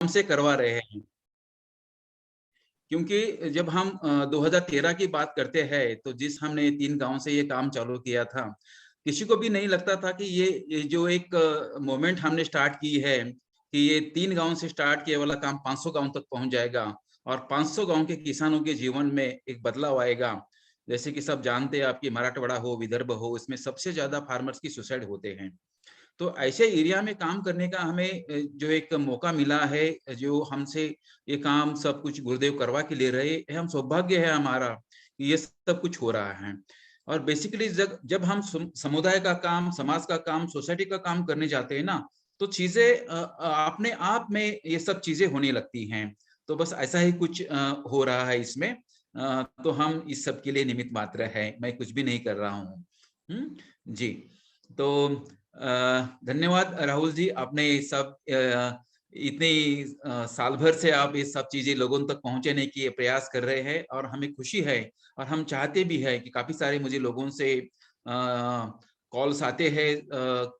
से करवा रहे हैं। क्योंकि जब हम 2013 की बात करते हैं, तो जिस हमने 3 गाँव से ये काम चालू किया था, किसी को भी नहीं लगता था कि ये जो एक मूवमेंट हमने स्टार्ट की है, कि ये 3 गाँव से स्टार्ट किया वाला काम 500 गाँव तक पहुँच जाएगा और 500 गाँव के किसानों के जीवन में एक बदलाव आएगा। जैसे कि सब जानते हैं, आपकी मराठवाड़ा हो, विदर्भ हो, इसमें सबसे ज़्यादा फार्मर्स की सुसाइड होते हैं। तो ऐसे एरिया में काम करने का हमें जो एक मौका मिला है, जो हमसे ये काम सब कुछ गुरुदेव करवा के ले रहे हैं, हम सौभाग्य है हमारा कि ये सब कुछ हो रहा है। और बेसिकली जब जब हम समुदाय का काम, समाज का काम, सोसाइटी का काम करने जाते हैं ना, तो चीजें अपने आप में ये सब चीजें होने लगती हैं। तो बस ऐसा ही कुछ हो रहा है इसमें। तो हम इस सब के लिए निमित्त मात्र है, मैं कुछ भी नहीं कर रहा हूँ। जी। तो धन्यवाद राहुल जी, आपने सब इतने साल भर से आप ये सब चीजें लोगों तक पहुंचाने की प्रयास कर रहे हैं और हमें खुशी है और हम चाहते भी है कि काफी सारे मुझे लोगों से कॉल्स आते हैं।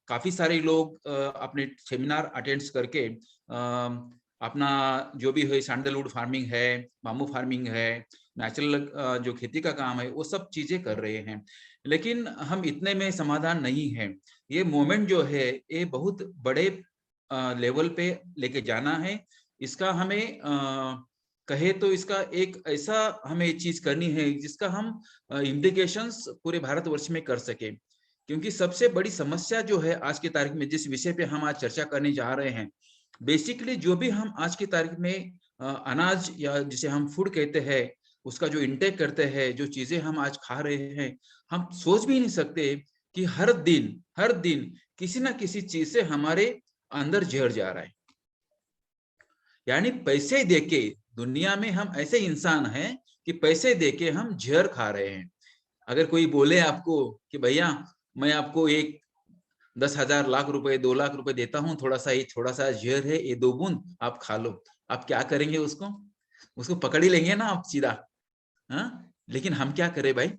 काफी सारे लोग अपने सेमिनार अटेंड करके अपना जो भी है, सैंडलवुड फार्मिंग है, बाम्बू फार्मिंग है, नेचुरल जो खेती का काम है, वो सब चीजें कर रहे हैं। लेकिन हम इतने में समाधान नहीं है। ये मोमेंट जो है, ये बहुत बड़े लेवल पे लेके जाना है। इसका हमें कहे तो इसका एक ऐसा हमें चीज करनी है जिसका हम इम्प्लीकेशंस पूरे भारतवर्ष में कर सके। क्योंकि सबसे बड़ी समस्या जो है आज की तारीख में, जिस विषय पे हम आज चर्चा करने जा रहे हैं, बेसिकली जो भी हम आज की तारीख में अनाज या जिसे हम फूड कहते हैं, उसका जो इंटेक करते हैं, जो चीजें हम आज खा रहे हैं, हम सोच भी नहीं सकते कि हर दिन किसी ना किसी चीज से हमारे अंदर जहर जा रहा है। यानी पैसे देके दुनिया में हम ऐसे इंसान हैं कि पैसे देके हम जहर खा रहे हैं। अगर कोई बोले आपको कि भैया मैं आपको एक 10,000 लाख रुपए 2 लाख रुपए देता हूँ, थोड़ा सा जहर है, ये 2 बूंद आप खा लो, आप क्या करेंगे? उसको पकड़ ही लेंगे ना आप सीधा। हाँ, लेकिन हम क्या करें भाई?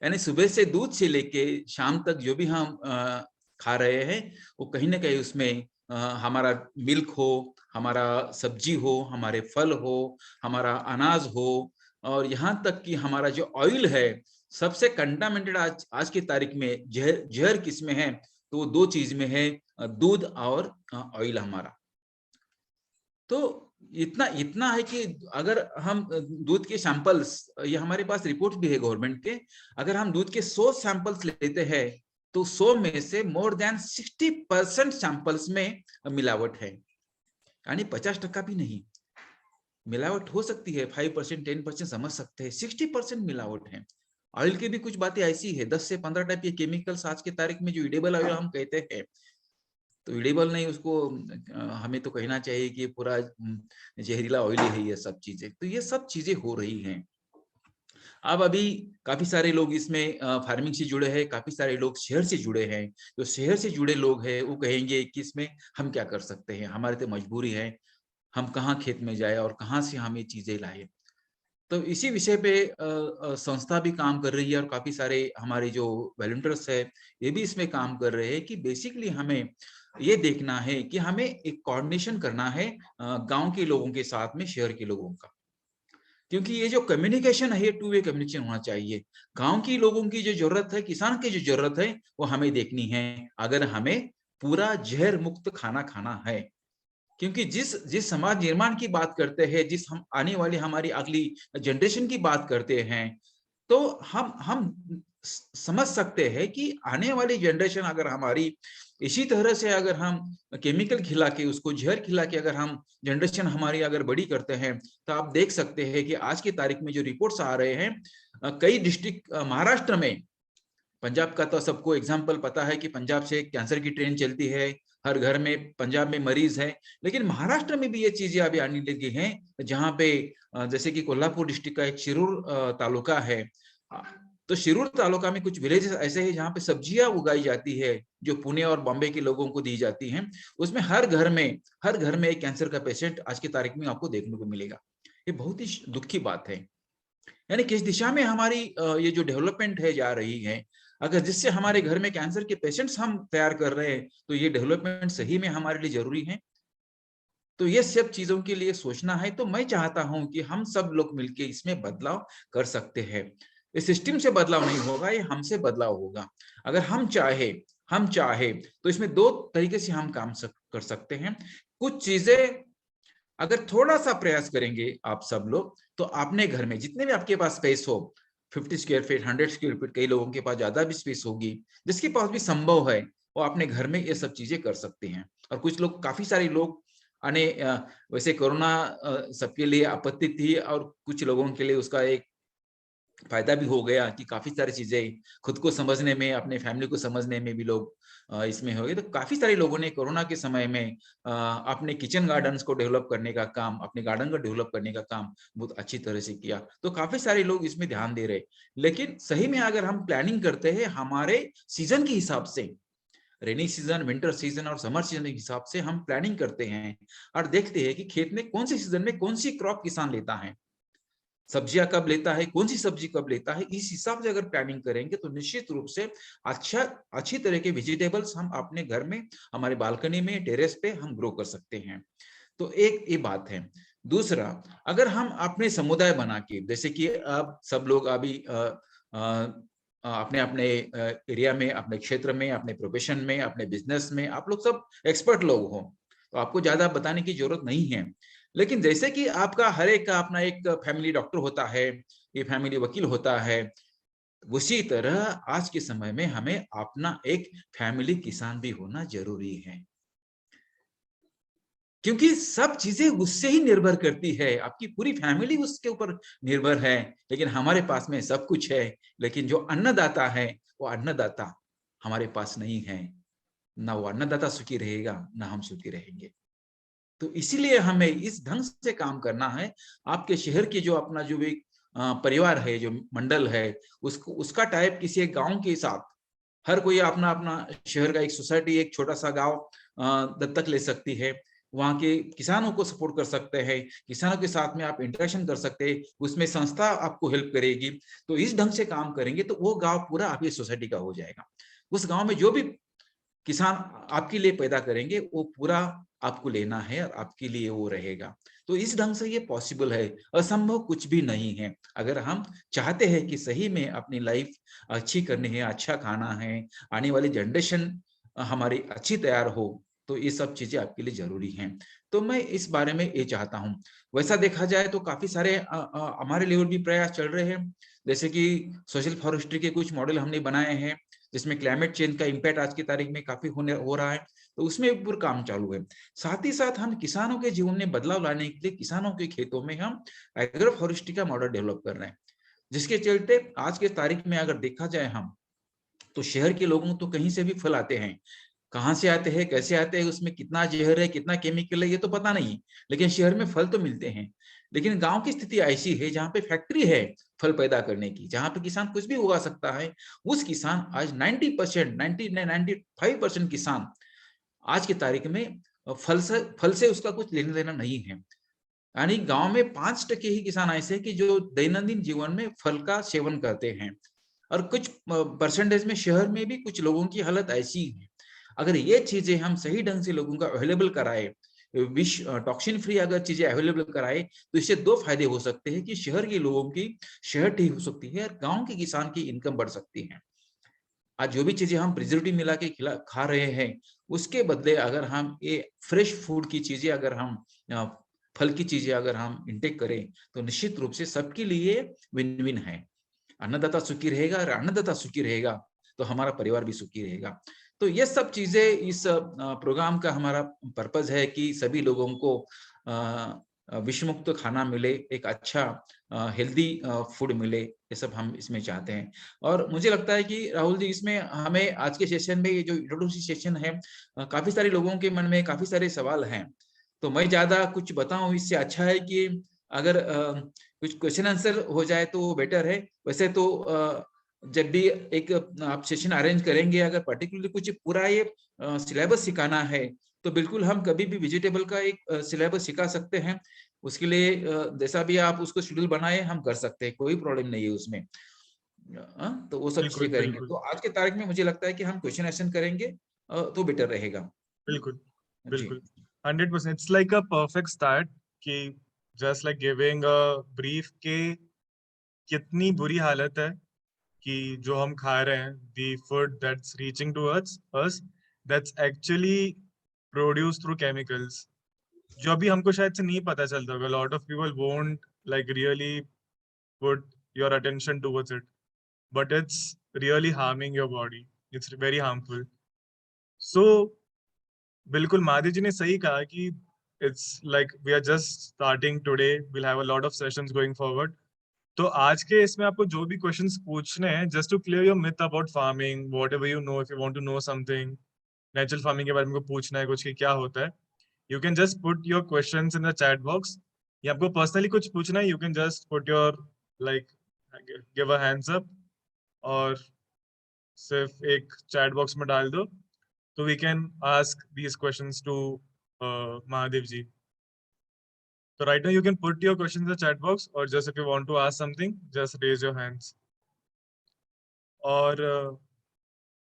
यानी सुबह से दूध से लेके शाम तक जो भी हम खा रहे हैं, वो कहीं ना कहीं उसमें हमारा मिल्क हो, हमारा सब्जी हो, हमारे फल हो, हमारा अनाज हो, और यहाँ तक कि हमारा जो ऑयल है, सबसे कंटामिनेटेड आज आज की तारीख में जहर जहर किस में है? तो वो 2 चीज में है, दूध और ऑयल हमारा। तो इतना इतना है कि अगर हम दूध के सैंपल्स, ये हमारे पास रिपोर्ट भी है गवर्नमेंट के, अगर हम दूध के 100 सैंपल्स लेते हैं, तो 100 में से मोर देन 60% सैंपल्स में मिलावट है। यानी 50% भी नहीं, मिलावट हो सकती है 5% 10% समझ सकते हैं, 60% मिलावट है। ऑयल की भी कुछ बातें ऐसी है, 10 से 15 टाइप के केमिकल्स आज की तारीख में जो इडेबल ऑयल हम कहते हैं, तो इडेबल नहीं, उसको हमें तो कहना चाहिए कि पूरा जहरीला ऑयल है ये सब चीजें। तो ये सब चीजें हो रही हैं। अब अभी काफी सारे लोग इसमें फार्मिंग से जुड़े हैं, काफी सारे लोग शहर से जुड़े हैं। जो शहर से जुड़े लोग हैं वो कहेंगे कि इसमें हम क्या कर सकते हैं, हमारी तो मजबूरी है, हम कहाँ खेत में जाए और कहाँ से हम ये चीजें लाए। तो इसी विषय पे संस्था भी काम कर रही है और काफी सारे हमारे जो वॉलंटियर्स है, ये भी इसमें काम कर रहे हैं कि बेसिकली हमें ये देखना है कि हमें एक कोऑर्डिनेशन करना है गांव के लोगों के साथ में शहर के लोगों का। क्योंकि ये जो कम्युनिकेशन है, ये टू वे कम्युनिकेशन होना चाहिए। गांव के लोगों की जो जरूरत है, किसान की जो जरूरत है, वो हमें देखनी है, अगर हमें पूरा जहर मुक्त खाना खाना है। क्योंकि जिस जिस समाज निर्माण की बात करते हैं, जिस हम आने वाली हमारी अगली जनरेशन की बात करते हैं, तो हम समझ सकते हैं कि आने वाली जनरेशन अगर हमारी इसी तरह से, अगर हम केमिकल खिला के, उसको जहर खिला के अगर हम जनरेशन हमारी अगर बड़ी करते हैं, तो आप देख सकते हैं कि आज की तारीख में जो रिपोर्ट्स आ रहे हैं, कई डिस्ट्रिक्ट महाराष्ट्र में, पंजाब का तो सबको एग्जाम्पल पता है कि पंजाब से कैंसर की ट्रेन चलती है, हर घर में पंजाब में मरीज है। लेकिन महाराष्ट्र में भी ये चीजें अभी आने लगी हैं, जहाँ पे जैसे कि कोल्हापुर डिस्ट्रिक्ट का एक शिरूर तालुका है। तो शिरूर तालुका में कुछ विलेजेस ऐसे हैं जहाँ पे सब्जियां उगाई जाती है, जो पुणे और बॉम्बे के लोगों को दी जाती हैं। उसमें हर घर में एक कैंसर का पेशेंट आज की तारीख में आपको देखने को मिलेगा। ये बहुत ही दुख की बात है। यानी किस दिशा में हमारी ये जो डेवलपमेंट है जा रही है, अगर जिससे हमारे घर में कैंसर के पेशेंट्स हम तैयार कर रहे हैं, तो ये डेवलपमेंट सही में हमारे लिए जरूरी है। तो ये सब चीजों के लिए सोचना है। तो मैं चाहता हूं कि हम सब लोग मिलके इसमें बदलाव कर सकते हैं। इस सिस्टम से बदलाव नहीं होगा, ये हमसे बदलाव होगा। अगर हम चाहे तो इसमें दो तरीके से हम काम कर सकते हैं। कुछ चीजें अगर थोड़ा सा प्रयास करेंगे आप सब लोग, तो अपने घर में जितने भी आपके पास स्पेस हो, 50 स्क्वायर फीट, 100 स्क्वायर फीट, कई लोगों के पास ज्यादा भी स्पेस होगी, जिसके पास भी संभव है वो अपने घर में ये सब चीजें कर सकते हैं। और कुछ लोग, काफी सारे लोग आने वैसे कोरोना सबके लिए आपत्ति थी, और कुछ लोगों के लिए उसका एक फायदा भी हो गया कि काफी सारी चीजें खुद को समझने में, अपने फैमिली को समझने में भी लोग इसमें हो गए। तो काफी सारे लोगों ने कोरोना के समय में अपने किचन गार्डन्स को डेवलप करने का काम, अपने गार्डन को डेवलप करने का काम बहुत अच्छी तरह से किया। तो काफी सारे लोग इसमें ध्यान दे रहे। लेकिन सही में अगर हम प्लानिंग करते हैं हमारे सीजन के हिसाब से, रेनी सीजन, विंटर सीजन और समर सीजन के हिसाब से हम प्लानिंग करते हैं और देखते हैं कि खेत में कौन सी सीजन में कौन सी क्रॉप किसान लेता है, सब्जियां कब लेता है, कौन सी सब्जी कब लेता है, इस हिसाब से अगर प्लानिंग करेंगे तो निश्चित रूप से अच्छी तरह के वेजिटेबल्स हम अपने घर में, हमारे बालकनी में, टेरेस पे हम ग्रो कर सकते हैं। तो एक ये बात है। दूसरा, अगर हम अपने समुदाय बना के, जैसे कि अब सब लोग अभी अपने अपने एरिया में, अपने क्षेत्र में, अपने प्रोफेशन में, अपने बिजनेस में आप लोग सब एक्सपर्ट लोग हो, तो आपको ज्यादा बताने की जरूरत नहीं है। लेकिन जैसे कि आपका हर एक का अपना एक फैमिली डॉक्टर होता है, ये फैमिली वकील होता है, उसी तरह आज के समय में हमें अपना एक फैमिली किसान भी होना जरूरी है। क्योंकि सब चीजें उससे ही निर्भर करती है, आपकी पूरी फैमिली उसके ऊपर निर्भर है। लेकिन हमारे पास में सब कुछ है, लेकिन जो अन्नदाता है वो अन्नदाता हमारे पास नहीं है। ना वो अन्नदाता सुखी रहेगा, ना हम सुखी रहेंगे। तो इसीलिए हमें इस ढंग से काम करना है। आपके शहर की जो अपना जो भी परिवार है, जो मंडल है, उसको उसका टाइप किसी एक गांव के साथ, हर कोई अपना अपना शहर का एक सोसाइटी, एक छोटा सा गांव दत्तक ले सकती है। वहाँ के किसानों को सपोर्ट कर सकते हैं, किसानों के साथ में आप इंटरेक्शन कर सकते हैं, उसमें संस्था आपको हेल्प करेगी। तो इस ढंग से काम करेंगे तो वो गांव पूरा आपकी सोसाइटी का हो जाएगा। उस गांव में जो भी किसान आपके लिए पैदा करेंगे वो पूरा आपको लेना है और आपके लिए वो रहेगा। तो इस ढंग से ये पॉसिबल है, असंभव कुछ भी नहीं है। अगर हम चाहते हैं कि सही में अपनी लाइफ अच्छी करनी है, अच्छा खाना है, आने वाली जनरेशन हमारी अच्छी तैयार हो, तो ये सब चीजें आपके लिए जरूरी हैं। तो मैं इस बारे में ये चाहता हूँ। वैसा देखा जाए तो काफी सारे हमारे लेवल भी प्रयास चल रहे हैं। जैसे कि सोशल फॉरेस्ट्री के कुछ मॉडल हमने बनाए हैं, जिसमें क्लाइमेट चेंज का इम्पैक्ट आज की तारीख में काफी हो रहा है, तो उसमें पूरा काम चालू है। साथ ही साथ हम किसानों के जीवन में बदलाव लाने के लिए किसानों के खेतों में हम एग्रो फॉरेस्ट्री का मॉडल डेवलप कर रहे हैं, जिसके चलते आज के तारीख में अगर देखा जाए हम, तो शहर के लोगों तो कहीं से भी फल आते हैं, कहाँ से आते हैं, कैसे आते हैं, उसमें कितना जहर है, कितना केमिकल है, ये तो पता नहीं। लेकिन शहर में फल तो मिलते हैं। लेकिन गांव की स्थिति ऐसी है जहाँ पे फैक्ट्री है फल पैदा करने की, जहाँ पे किसान कुछ भी उगा सकता है। उस किसान आज 90%, 95% किसान आज की तारीख में फल से उसका कुछ लेना देना नहीं है। यानी गांव में 5% ही किसान ऐसे हैं कि जो दैनंदिन जीवन में फल का सेवन करते हैं, और कुछ परसेंटेज में शहर में भी कुछ लोगों की हालत ऐसी है। अगर ये चीजें हम सही ढंग से लोगों को अवेलेबल कराए, विश टॉक्सिन फ्री अगर चीजें अवेलेबल कराए, तो इससे दो फायदे हो सकते हैं कि शहर के लोगों की सेहत ठीक हो सकती है और गांव के किसान की इनकम बढ़ सकती है। आज जो भी चीजें हम प्रिजर्वेटिव मिला के खा रहे हैं, उसके बदले अगर हम ये फ्रेश फूड की चीजें, अगर हम फल की चीजें अगर हम इंटेक करें, तो निश्चित रूप से सबके लिए विन विन है। अन्नदाता सुखी रहेगा और अन्नदाता सुखी रहेगा तो हमारा परिवार भी सुखी रहेगा। तो ये सब चीजें इस प्रोग्राम का हमारा पर्पज है कि सभी लोगों को विष मुक्त खाना मिले, एक अच्छा हेल्दी फूड मिले, ये सब हम इसमें चाहते हैं। और मुझे लगता है कि राहुल जी, इसमें हमें आज के सेशन में, ये जो इंट्रोडक्शन सेशन है, काफी सारे लोगों के मन में काफी सारे सवाल हैं। तो मैं ज्यादा कुछ बताऊं इससे अच्छा है कि अगर कुछ क्वेश्चन आंसर हो जाए तो वो बेटर है। वैसे तो जब भी एक आप सेशन अरेंज करेंगे, अगर पर्टिकुलरली कुछ पूरा ये सिलेबस सिखाना है, तो बिल्कुल हम कभी भी वेजिटेबल का एक सिलेबस सिखा सकते हैं। उसके लिए जैसा भी आप उसको शेड्यूल बनाए हम कर सकते हैं, कोई प्रॉब्लम नहीं है उसमें। तो वो सब चीजें बिल्कुल, करेंगे। बिल्कुल, तो आज के तारीख में मुझे लगता है कि हम क्वेश्चन आंसर करेंगे तो बेटर रहेगा। बिल्कुल, जी। बिल्कुल। 100%. It's like a perfect start कि just like giving a brief के कितनी बुरी हालत है कि जो हम खा रहे हैं, the food that's reaching to us that's actually produced through chemicals, जो अभी हमको शायद से नहीं पता चलता होगा. lot of people won't like really put your attention towards it, but it's really harming your body. It's very harmful. So बिल्कुल माधवी जी ने सही कहा कि it's like we are just starting today, we'll have a lot of sessions going forward. तो आज के इसमें आपको जो भी क्वेश्चंस पूछने हैं, just to clear your myth about farming, whatever you know, if you want to know something natural farming के बारे में पूछना है कुछ कि क्या होता है, you can just put your questions in the chat box. या आपको पर्सनली कुछ पूछना है, you can just put your like give a hands up और सिर्फ एक चैट बॉक्स में डाल दो, तो we can ask these questions to Mahadev ji. So right now you can put your questions in the chat box, or just if you want to ask something, just raise your hands. और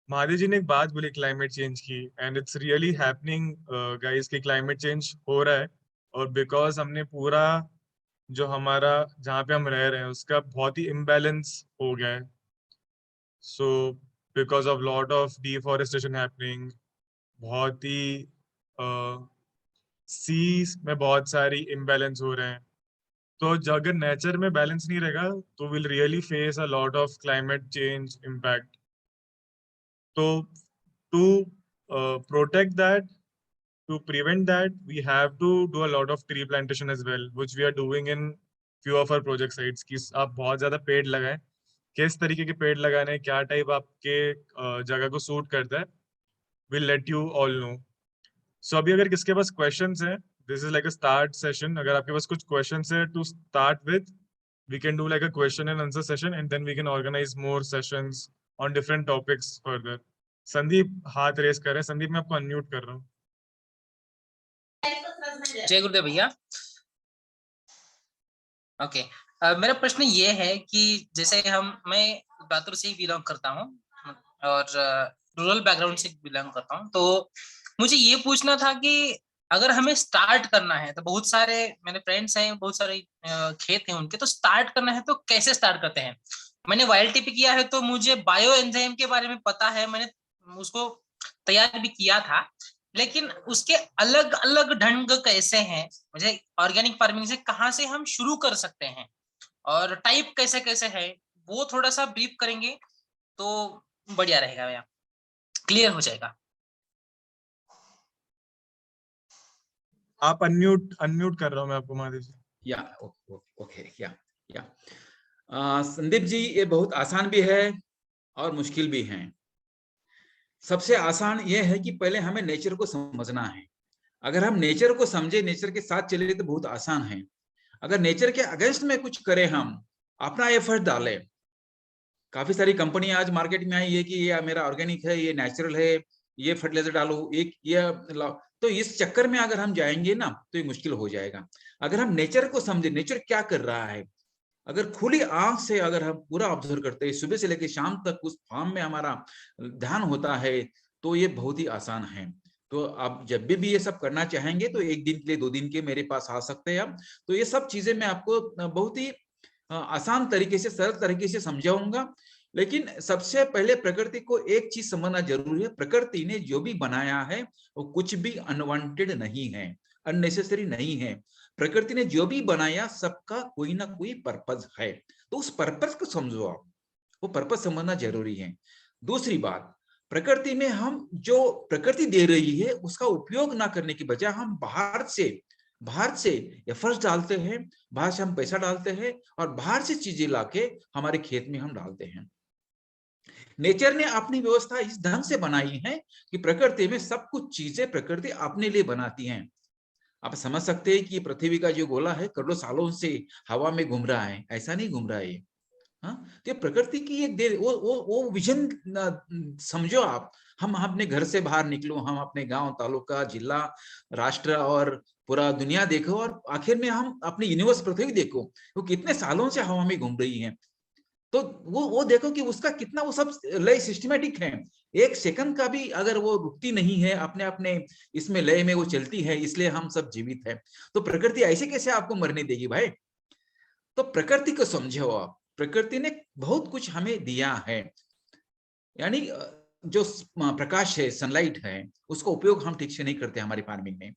महादेव जी ने एक बात बोली climate change की, and it's really happening guys कि climate change हो रहा है, और बिकॉज हमने पूरा जो हमारा जहाँ पे हम रह रहे हैं उसका बहुत ही इम्बैलेंस हो गया है. So because of lot of deforestation happening, बहुत ही सीज में बहुत सारी इम्बैलेंस हो रहे हैं. तो अगर नेचर में बैलेंस नहीं रहेगा तो will really face a lot of climate change impact. तो to protect that, to prevent that, we have to do a lot of tree plantation as well, which we are doing in few of our project sites. कि आप बहुत ज्यादा पेड़ लगाएं, किस तरीके के पेड़ लगाने हैं, क्या टाइप आपके जगह को सूट करता है, will let you all know. So अभी अगर किसके पास क्वेश्चंस हैं, this is like a start session. अगर आपके पास कुछ क्वेश्चंस है to start with, we can do like a question and answer session, and then we can organize more sessions on different topics further. Sandeep हाथ race कर रहे हैं. संदीप मैं आपको अनम्यूट कर रहा हूँ. जय गुरुदेव भैया. ओके, मेरा प्रश्न ये है कि जैसे मैं लातूर से ही बिलोंग करता हूँ और रूरल बैकग्राउंड से बिलोंग करता हूँ, तो मुझे ये पूछना था कि अगर हमें स्टार्ट करना है, तो बहुत सारे मेरे फ्रेंड्स हैं, बहुत सारे खेत हैं उनके, तो स्टार्ट करना है तो कैसे स्टार्ट करते हैं. मैंने वाईएलटीपी किया है तो मुझे बायो एंजाइम के बारे में पता है, मैंने उसको तैयार भी किया था, लेकिन उसके अलग अलग ढंग कैसे हैं, मुझे ऑर्गेनिक फार्मिंग से कहाँ से हम शुरू कर सकते हैं और टाइप कैसे कैसे है, वो थोड़ा सा ब्रीफ करेंगे तो बढ़िया रहेगा भैया, क्लियर हो जाएगा. आप अनम्यूट कर रहा हूँ मैं आपको महादेव जी. या ओके. या संदीप जी, ये बहुत आसान भी है और मुश्किल भी है. सबसे आसान ये है कि पहले हमें नेचर को समझना है. अगर हम नेचर को समझे, नेचर के साथ चले तो बहुत आसान है. अगर नेचर के अगेंस्ट में कुछ करें, हम अपना एफर्ट डालें. काफी सारी कंपनियां आज मार्केट में आई है कि ये मेरा ऑर्गेनिक है, ये नेचुरल है, ये फर्टिलाइजर डालो, एक ये लाओ. तो इस चक्कर में अगर हम जाएंगे ना तो ये मुश्किल हो जाएगा. अगर हम नेचर को समझे, नेचर क्या कर रहा है, अगर खुली आंख से अगर हम पूरा ऑब्जर्व करते हैं, सुबह से लेकर शाम तक उस फार्म में हमारा ध्यान होता है, तो ये बहुत ही आसान है. तो आप जब भी ये सब करना चाहेंगे तो 1 दिन के लिए, 2 दिन के मेरे पास आ सकते हैं आप. तो ये सब चीजें मैं आपको बहुत ही आसान तरीके से, सरल तरीके से समझाऊंगा. लेकिन सबसे पहले प्रकृति को एक चीज समझना जरूरी है. प्रकृति ने जो भी बनाया है वो कुछ भी अनवांटेड नहीं है, अननेसेसरी नहीं है. प्रकृति ने जो भी बनाया सबका कोई ना कोई पर्पस है. तो उस पर्पस को समझो आप, वो पर्पस समझना जरूरी है. दूसरी बात, प्रकृति में हम जो प्रकृति दे रही है उसका उपयोग ना करने की बजाय हम बाहर से एफर्ट्स डालते हैं, बाहर से हम पैसा डालते हैं और बाहर से चीजें लाके हमारे खेत में हम डालते हैं. नेचर ने अपनी व्यवस्था इस ढंग से बनाई है कि प्रकृति में सब कुछ चीजें प्रकृति अपने लिए बनाती हैं. आप समझ सकते हैं कि पृथ्वी का जो गोला है करोड़ों सालों से हवा में घूम रहा है, ऐसा नहीं घूम रहा है. तो प्रकृति की एक वो विजन समझो आप. हम अपने घर से बाहर निकलो, हम अपने गांव, तालुका, जिला, राष्ट्र और पूरा दुनिया देखो, और आखिर में हम अपनी यूनिवर्स पृथ्वी देखो, वो कितने सालों से हवा में घूम रही है. तो वो देखो कि उसका कितना वो सब लय सिस्टमेटिक है, एक सेकंड का भी अगर वो रुकती नहीं है, अपने अपने इसमें लय में वो चलती है, इसलिए हम सब जीवित है। तो प्रकृति ऐसे कैसे आपको मरने देगी भाई? तो प्रकृति को समझो आप, प्रकृति ने बहुत कुछ हमें दिया है, यानी जो प्रकाश है, सनलाइट है, उसका उपयोग हम ठीक से नहीं करते हमारी फार्मिंग में।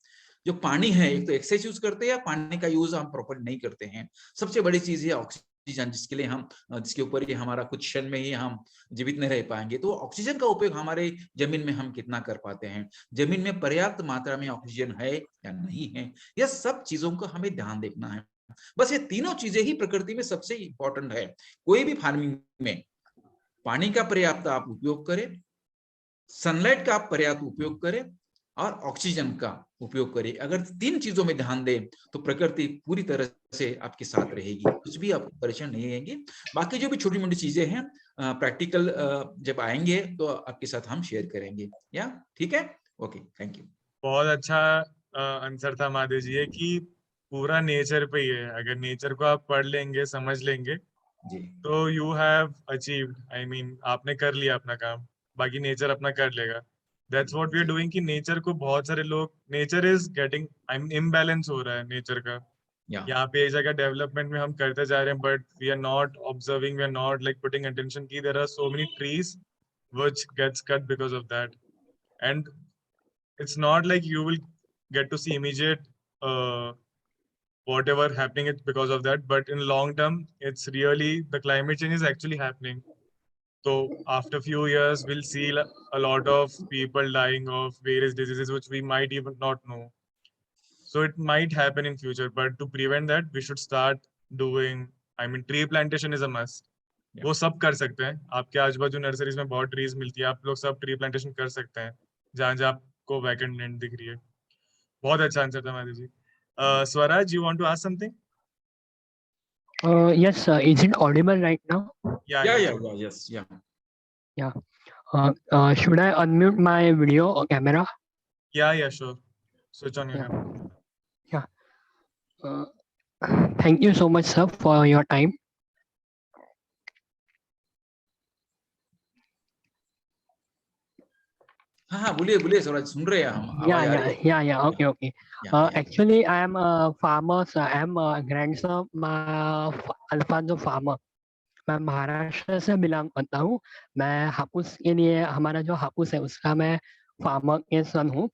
जो पानी है, एक तो एक्सेस यूज करते हैं या पानी का यूज हम प्रॉपर नहीं करते हैं। सबसे बड़ी चीज है ऑक्सीजन, जिसके लिए हम, जिसके ऊपर ही हमारा कुछ क्षण में ही हम जीवित नहीं रह पाएंगे। तो ऑक्सीजन का उपयोग हमारे जमीन में हम कितना कर पाते हैं, जमीन में पर्याप्त मात्रा में ऑक्सीजन है या नहीं है, यह सब चीजों को हमें ध्यान देखना है। बस ये तीनों चीजें ही प्रकृति में सबसे इंपॉर्टेंट है। कोई भी फार्मिंग में पानी का पर्याप्त आप उपयोग करें, सनलाइट का आप पर्याप्त उपयोग करें और ऑक्सीजन का उपयोग करें। अगर तीन चीजों में ध्यान दें तो प्रकृति पूरी तरह से आपके साथ रहेगी, कुछ भी आपको परेशान नहीं रहेंगे। बाकी जो भी छोटी मोटी चीजें हैं प्रैक्टिकल जब आएंगे तो आपके साथ हम शेयर करेंगे। या ठीक है, ओके, थैंक यू। बहुत अच्छा आंसर था महादेव जी, ये कि पूरा नेचर पे ही है। अगर नेचर को आप पढ़ लेंगे, समझ लेंगे, जी, तो you have achieved, I mean आपने कर लिया अपना काम, बाकी नेचर अपना कर लेगा। That's what we are doing कि नेचर को बहुत सारे लोग, nature is getting, I mean imbalance हो रहा है नेचर का। या यहाँ पे एक जगह डेवलपमेंट में हम करते जा रहे हैं, but we are not observing, we are not like putting attention की there are so many trees which gets cut because of that. And it's not like you will get to see immediate whatever happening it because of that, but in long term it's really, the climate change is actually happening. So after few years we'll see a lot of people dying of various diseases which we might even not know. So it might happen in future, but to prevent that we should start doing, I mean tree plantation is a must. वो सब कर सकते हैं, आपके आजू बाजू nurseries में बहुत ट्रीज मिलती है, आप लोग सब ट्री प्लांटेशन कर सकते हैं जहाँ जहाँ आपको वैकेंट लैंड दिख रही है। बहुत अच्छा आंसर था Madhav ji. Swaraj, you want to ask something? Yes, is it audible right now? या यस, या Yeah. Should I unmute my video or camera? Yeah, sure. Switch on your camera. Yeah. Thank you so much, sir, for your time. हाँ, बोलिए स्वराज, सुन रहे हैं हम, आवाज आ रही है। Yeah. Okay. Actually, I am a farmer. So I am a grandson of Alfonso farmer. मैं महाराष्ट्र से बिलोंग करता हूँ। मैं हापुस के लिए, हमारा जो हापुस है उसका मैं फार्मर के सन हूँ।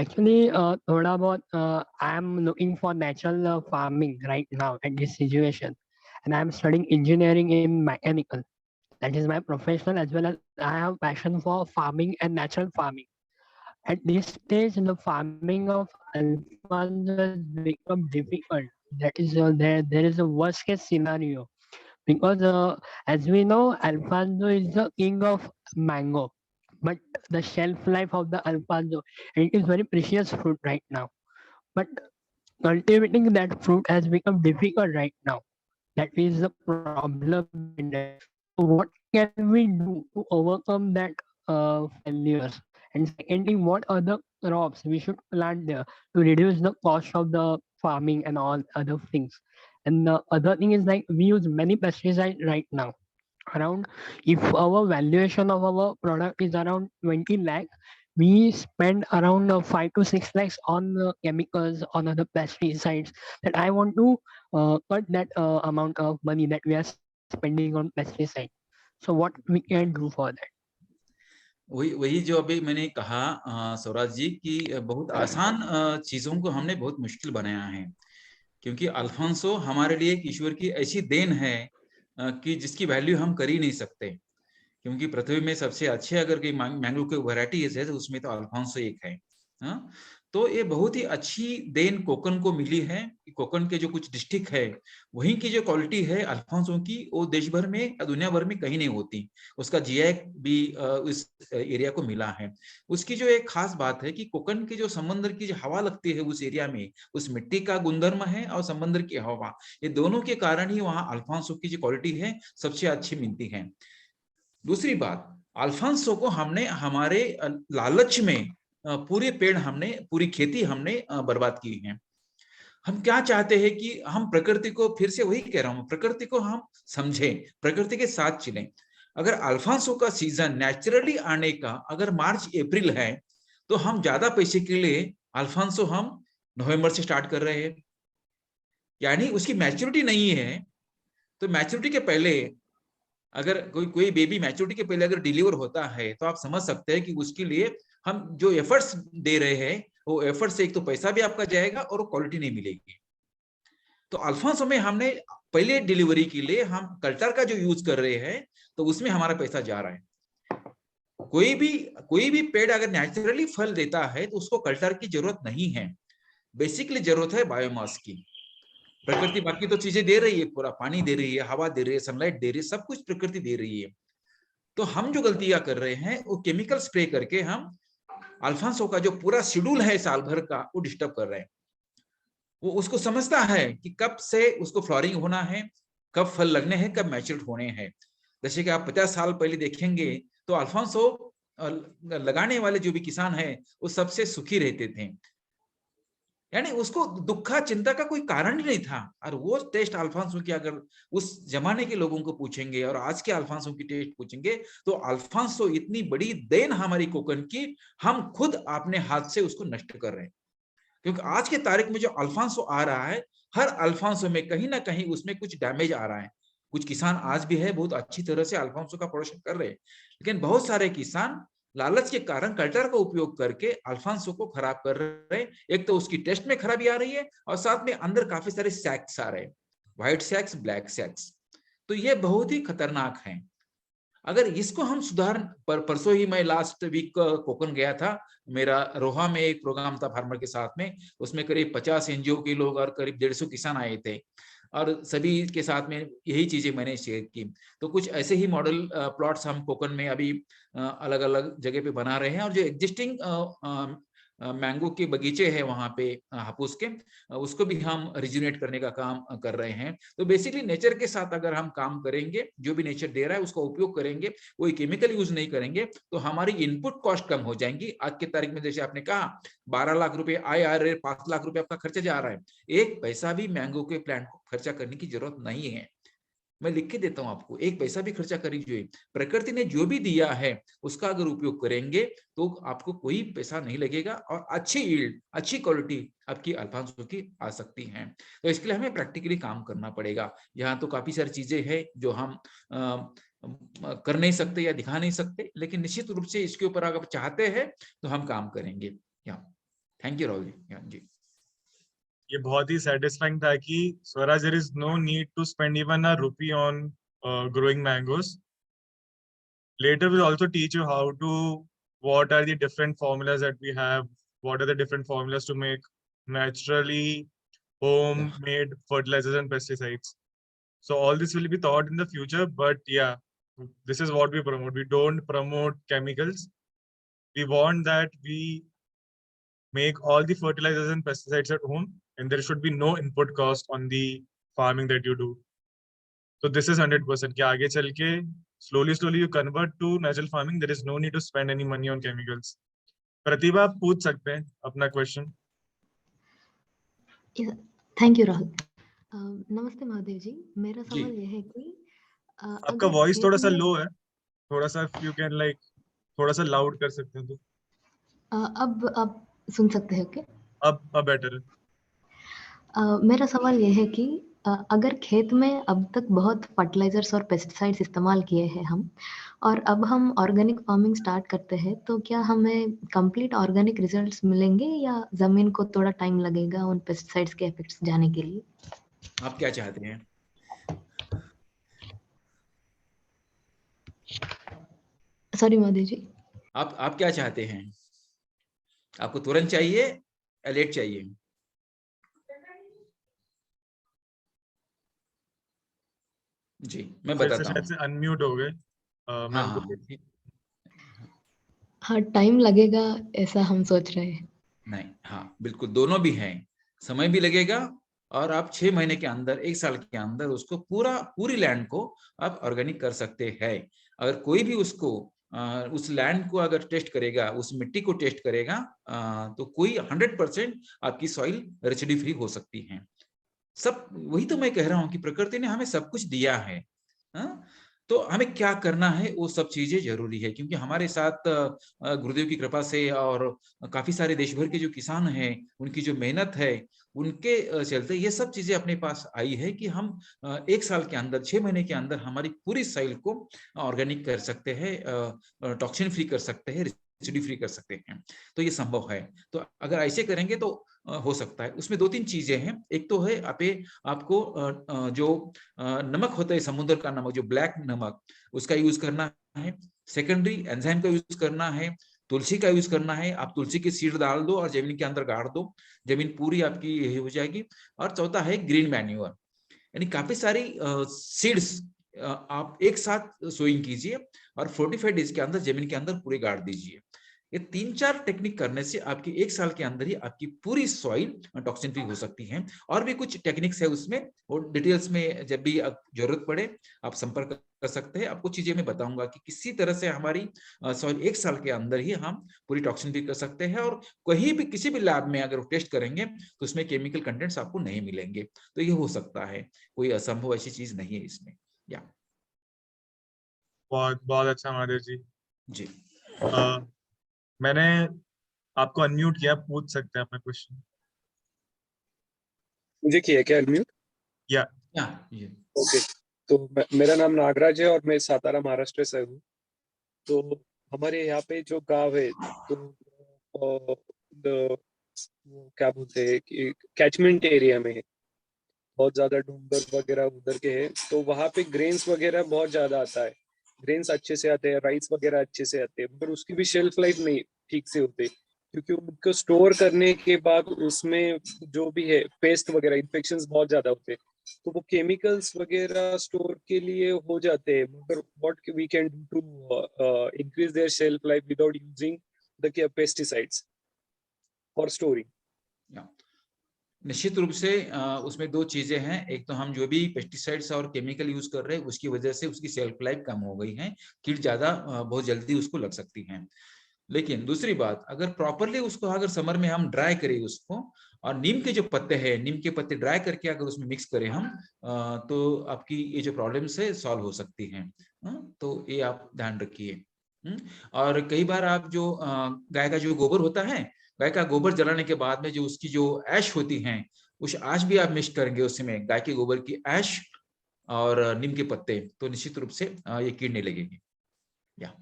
एक्चुअली थोड़ा बहुत I am looking for natural farming right now at this situation, and I am studying engineering in mechanical. That is my profession, as well as I have passion for farming and natural farming. At this stage, the farming of Alfonso has become difficult. That is there is a worst case scenario, because as we know, Alfonso is the king of mango, but the shelf life of the Alfonso, it is very precious fruit right now, but cultivating that fruit has become difficult right now. That is the problem in that. So what can we do to overcome that failures? And secondly, what other crops we should plant there to reduce the cost of the farming and all other things? And the other thing is, like, we use many pesticides right now. Around, if our valuation of our product is around 20 lakh, we spend around 5 to 6 lakhs on chemicals, on other pesticides. That I want to cut that amount of money that we are spending on pesticide. So what we can do for that? वही जो अभी मैंने कहा स्वराज जी कि बहुत आसान चीजों को हमने बहुत मुश्किल बनाया है, क्योंकि अल्फांसो हमारे लिए एक ईश्वर की ऐसी देन है कि जिसकी वैल्यू हम कर ही नहीं सकते। क्योंकि पृथ्वी में सबसे अच्छे अगर कोई मैंगो की वैरायटीज है तो उसमें तो अल्फांसो एक है। तो ये बहुत ही अच्छी देन कोकन को मिली है। कोकन के जो कुछ डिस्ट्रिक्ट है वहीं की जो क्वालिटी है अल्फांसो की, वो देश भर में, दुनिया भर में कहीं नहीं होती। उसका जीआई भी इस एरिया को मिला है। उसकी जो एक खास बात है कि कोकन की जो समंदर की जो हवा लगती है उस एरिया में, उस मिट्टी का गुणधर्म है और समंदर की हवा, ये दोनों के कारण ही वहाँ अल्फांसो की जो क्वालिटी है सबसे अच्छी मिलती है। दूसरी बात, अल्फांसो को हमने हमारे लालच में पूरे पेड़ हमने, पूरी खेती हमने बर्बाद की है। हम क्या चाहते हैं कि हम प्रकृति को, फिर से वही कह रहा हूं, प्रकृति को हम समझें, प्रकृति के साथ चलें। अगर अल्फांसो का सीजन नेचुरली आने का अगर मार्च अप्रैल है, तो हम ज्यादा पैसे के लिए अल्फांसो हम नवंबर से स्टार्ट कर रहे हैं, यानी उसकी मैच्योरिटी नहीं है। तो मैच्योरिटी के पहले अगर कोई बेबी मैच्योरिटी के पहले अगर डिलीवर होता है, तो आप समझ सकते हैं कि उसके लिए हम जो एफर्ट्स दे रहे हैं, वो एफर्ट से एक तो पैसा भी आपका जाएगा और वो क्वालिटी नहीं मिलेगी। तो अल्फांसो में हमने पहले डिलीवरी के लिए हम कल्चर का जो यूज कर रहे हैं, तो उसमें हमारा पैसा जा रहा है। कोई भी पेड़ अगर नेचुरली फल देता है, तो उसको कल्चर की जरूरत नहीं है। बेसिकली जरूरत है बायोमास की। प्रकृति बाकी तो चीजें दे रही है, पूरा पानी दे रही है, हवा दे रही है, सनलाइट दे रही है, सब कुछ प्रकृति दे रही है। तो हम जो गलतियां कर रहे हैं, वो केमिकल स्प्रे करके हम अल्फांसो का जो पूरा शेड्यूल है साल भर का, वो डिस्टर्ब कर रहे हैं। वो उसको समझता है कि कब से उसको फ्लावरिंग होना है, कब फल लगने हैं, कब मैच्योर होने हैं। जैसे कि आप 50 साल पहले देखेंगे, तो अल्फांसो लगाने वाले जो भी किसान हैं, वो सबसे सुखी रहते थे, यानी उसको दुखा चिंता का कोई कारण ही नहीं था। और वो टेस्ट अल्फांसो की अगर उस जमाने के लोगों को पूछेंगे और आज के अल्फांसो की टेस्ट पूछेंगे, तो अल्फांसो इतनी बड़ी देन हमारी कोकन की, हम खुद अपने हाथ से उसको नष्ट कर रहे हैं। क्योंकि आज के तारीख में जो अल्फांसो आ रहा है, हर अल्फांसो में कहीं ना कहीं उसमें कुछ डैमेज आ रहा है। कुछ किसान आज भी है बहुत अच्छी तरह से अल्फांसो का प्रोडक्शन कर रहे हैं, लेकिन बहुत सारे किसान लालच के कारण कल्चर का उपयोग करके अल्फांसो को खराब कर रहे हैं। एक तो उसकी टेस्ट में खराबी आ रही है, और साथ में अंदर काफी सारे सैक्स आ रहे हैं, व्हाइट सैक्स, ब्लैक सैक्स। तो ये बहुत ही खतरनाक है। अगर इसको हम सुधार, परसों ही मैं लास्ट वीक कोकन गया था, मेरा रोहा में एक प्रोग्राम था फार्मर के साथ में, उसमें करीब 50 एनजीओ के लोग और करीब 150 किसान आए थे, और सभी के साथ में यही चीजें मैंने शेयर की। तो कुछ ऐसे ही मॉडल प्लॉट्स हम कोकन में अभी अलग अलग जगह पे बना रहे हैं, और जो एग्जिस्टिंग मैंगो के बगीचे हैं वहां पे हापुस के, उसको भी हम रिजुनेट करने का काम कर रहे हैं। तो बेसिकली नेचर के साथ अगर हम काम करेंगे, जो भी नेचर दे रहा है उसका उपयोग करेंगे, कोई केमिकल यूज नहीं करेंगे, तो हमारी इनपुट कॉस्ट कम हो जाएंगी। आज के तारीख में जैसे आपने कहा 12 लाख रुपए आए आ रहे, 5 लाख रुपए आपका खर्चा जा रहा है, एक पैसा भी मैंगो के प्लांट को खर्चा करने की जरूरत नहीं है। मैं लिख के देता हूं आपको, एक पैसा भी खर्चा करिए। प्रकृति ने जो भी दिया है उसका अगर उपयोग करेंगे, तो आपको कोई पैसा नहीं लगेगा, और अच्छी यील्ड, अच्छी क्वालिटी आपकी अल्फांसो की आ सकती है। तो इसके लिए हमें प्रैक्टिकली काम करना पड़ेगा। यहाँ तो काफी सारी चीजें हैं जो हम कर नहीं सकते या दिखा नहीं सकते, लेकिन निश्चित रूप से इसके ऊपर अगर चाहते हैं तो हम काम करेंगे। Thank you Rahul ji. ये बहुत ही satisfying था कि Swaraj, there is no need to spend even a rupee on growing mangoes. Later we'll also teach you how to, what are the different formulas that we have, what are the different formulas to make naturally homemade fertilizers and pesticides. So all this will be taught in the future, but yeah, this is what we promote. We don't promote chemicals. We want that we make all the fertilizers and pesticides at home, and there should be no input cost on the farming that you do. So this is 100% कि आगे चल के slowly you convert to natural farming. There is no need to spend any money on chemicals. प्रतिभा, आप पूछ सकते हैं अपना question. Thank you Rahul. नमस्ते महादेव जी, मेरा सवाल यह है कि आपका वॉइस थोड़ा सा लो है, थोड़ा सा यू कैन लाइक थोड़ा सा लाउड कर सकते हैं तो। अब आप सुन सकते हैं? ओके, अब बेटर है। मेरा सवाल यह है कि अगर खेत में अब तक बहुत फर्टिलाइजर्स और पेस्टिसाइड्स इस्तेमाल किए हैं हम, और अब हम ऑर्गेनिक फार्मिंग स्टार्ट करते हैं, तो क्या हमें कंप्लीट ऑर्गेनिक रिजल्ट्स मिलेंगे या जमीन को थोड़ा टाइम लगेगा उन पेस्टिसाइड्स के इफेक्ट्स जाने के लिए? आप क्या चाहते हैं? सॉरी महादेव जी, आप क्या चाहते हैं? आपको तुरंत चाहिए या लेट चाहिए? जी मैं बताता हूँ। अनम्यूट हो गए। हाँ टाइम लगेगा ऐसा हम सोच रहे हैं। नहीं, हाँ बिल्कुल, दोनों भी हैं, समय भी लगेगा, और आप 6 महीने के अंदर, 1 साल के अंदर उसको पूरी लैंड को आप ऑर्गेनिक कर सकते हैं। अगर कोई भी उसको उस लैंड को अगर टेस्ट करेगा, उस मिट्टी को टेस्ट करेगा, तो कोई 100% आपकी सॉइल रेसिड्यू फ्री हो सकती है। सब वही तो मैं कह रहा हूँ कि प्रकृति ने हमें सब कुछ दिया है, हाँ? तो हमें क्या करना है वो सब चीजें जरूरी है, क्योंकि हमारे साथ गुरुदेव की कृपा से और काफी सारे देश भर के जो किसान हैं उनकी जो मेहनत है उनके चलते ये सब चीजें अपने पास आई है कि हम 1 साल के अंदर 6 महीने के अंदर हमारी पूरी सॉइल को ऑर्गेनिक कर सकते हैं, टॉक्सिन फ्री कर सकते हैं, रेसिड्यू फ्री कर सकते हैं। तो ये संभव है। तो अगर ऐसे करेंगे तो हो सकता है। उसमें 2-3 चीजें हैं। एक तो है आपको जो नमक होता है समुद्र का नमक, जो ब्लैक नमक, उसका यूज करना है। सेकेंडरी एंजाइम का यूज करना है। तुलसी का यूज करना है। आप तुलसी के सीड डाल दो और जमीन के अंदर गाड़ दो, जमीन पूरी आपकी यही हो जाएगी। और चौथा है ग्रीन मैन्योर, यानी काफी सारी सीड्स आप एक साथ सोइंग कीजिए और 45 डेज के अंदर जमीन के अंदर पूरे गाड़ दीजिए। ये 3-4 टेक्निक करने से आपकी 1 साल के अंदर ही आपकी पूरी सॉइल टॉक्सिन फ्री हो सकती है। और भी कुछ टेक्निक्स है उसमें, और डिटेल्स में जब भी आप जरूरत पड़े आप संपर्क कर सकते हैं। आपको चीजें मैं बताऊंगा कि किसी तरह से हमारी सॉइल 1 साल के अंदर ही हम पूरी टॉक्सिन फ्री कर सकते हैं। और कहीं भी किसी भी लैब में अगर टेस्ट करेंगे तो उसमें केमिकल कंटेंट्स आपको नहीं मिलेंगे। तो ये हो सकता है, कोई असंभव ऐसी चीज नहीं है इसमें। या बहुत बहुत अच्छा महादेव जी। जी मैंने आपको अनम्यूट किया, पूछ सकते हैं अपना क्वेश्चन। मुझे किया क्या अनम्यूट? या ये ओके, तो मेरा नाम नागराज है और मैं सातारा महाराष्ट्र से हूँ। तो हमारे यहाँ पे जो गांव है तो वो क्या बोलते हैं कि कैचमेंट एरिया में है, बहुत ज्यादा डूंगर वगैरह उधर के है, तो वहाँ पे ग्रेन्स वगैरह बहुत ज्यादा आता है। ग्रेन्स अच्छे से आते हैं, राइस वगैरह अच्छे से आते हैं, मगर उसकी भी शेल्फ लाइफ नहीं ठीक से होती, क्योंकि उनको स्टोर करने के बाद उसमें जो भी है पेस्ट वगैरह इन्फेक्शंस बहुत ज्यादा होते हैं। तो वो केमिकल्स वगैरह स्टोर के लिए हो जाते हैं, मगर what we can do to increase their shelf life without using the pesticides for storing? निश्चित रूप से उसमें 2 चीजें हैं। एक तो हम जो भी पेस्टिसाइड्स और केमिकल यूज कर रहे हैं उसकी वजह से उसकी शेल्फ लाइफ कम हो गई है, कीट ज्यादा बहुत जल्दी उसको लग सकती हैं। लेकिन दूसरी बात, अगर प्रॉपरली उसको अगर समर में हम ड्राई करें उसको, और नीम के जो पत्ते हैं, नीम के पत्ते ड्राई करके अगर उसमें मिक्स करें हम, तो आपकी ये जो प्रॉब्लम्स है सॉल्व हो सकती हैं। तो ये आप ध्यान रखिए। और कई बार आप जो गाय का जो गोबर होता है, गाय का गोबर जलाने के बाद में जो उसकी जो ऐश होती हैं, उस ऐश भी आप मिक्स करेंगे उसमें, गाय के गोबर की ऐश और नीम के पत्ते, तो निश्चित रूप से ये कीड़ नहीं लगेगी। या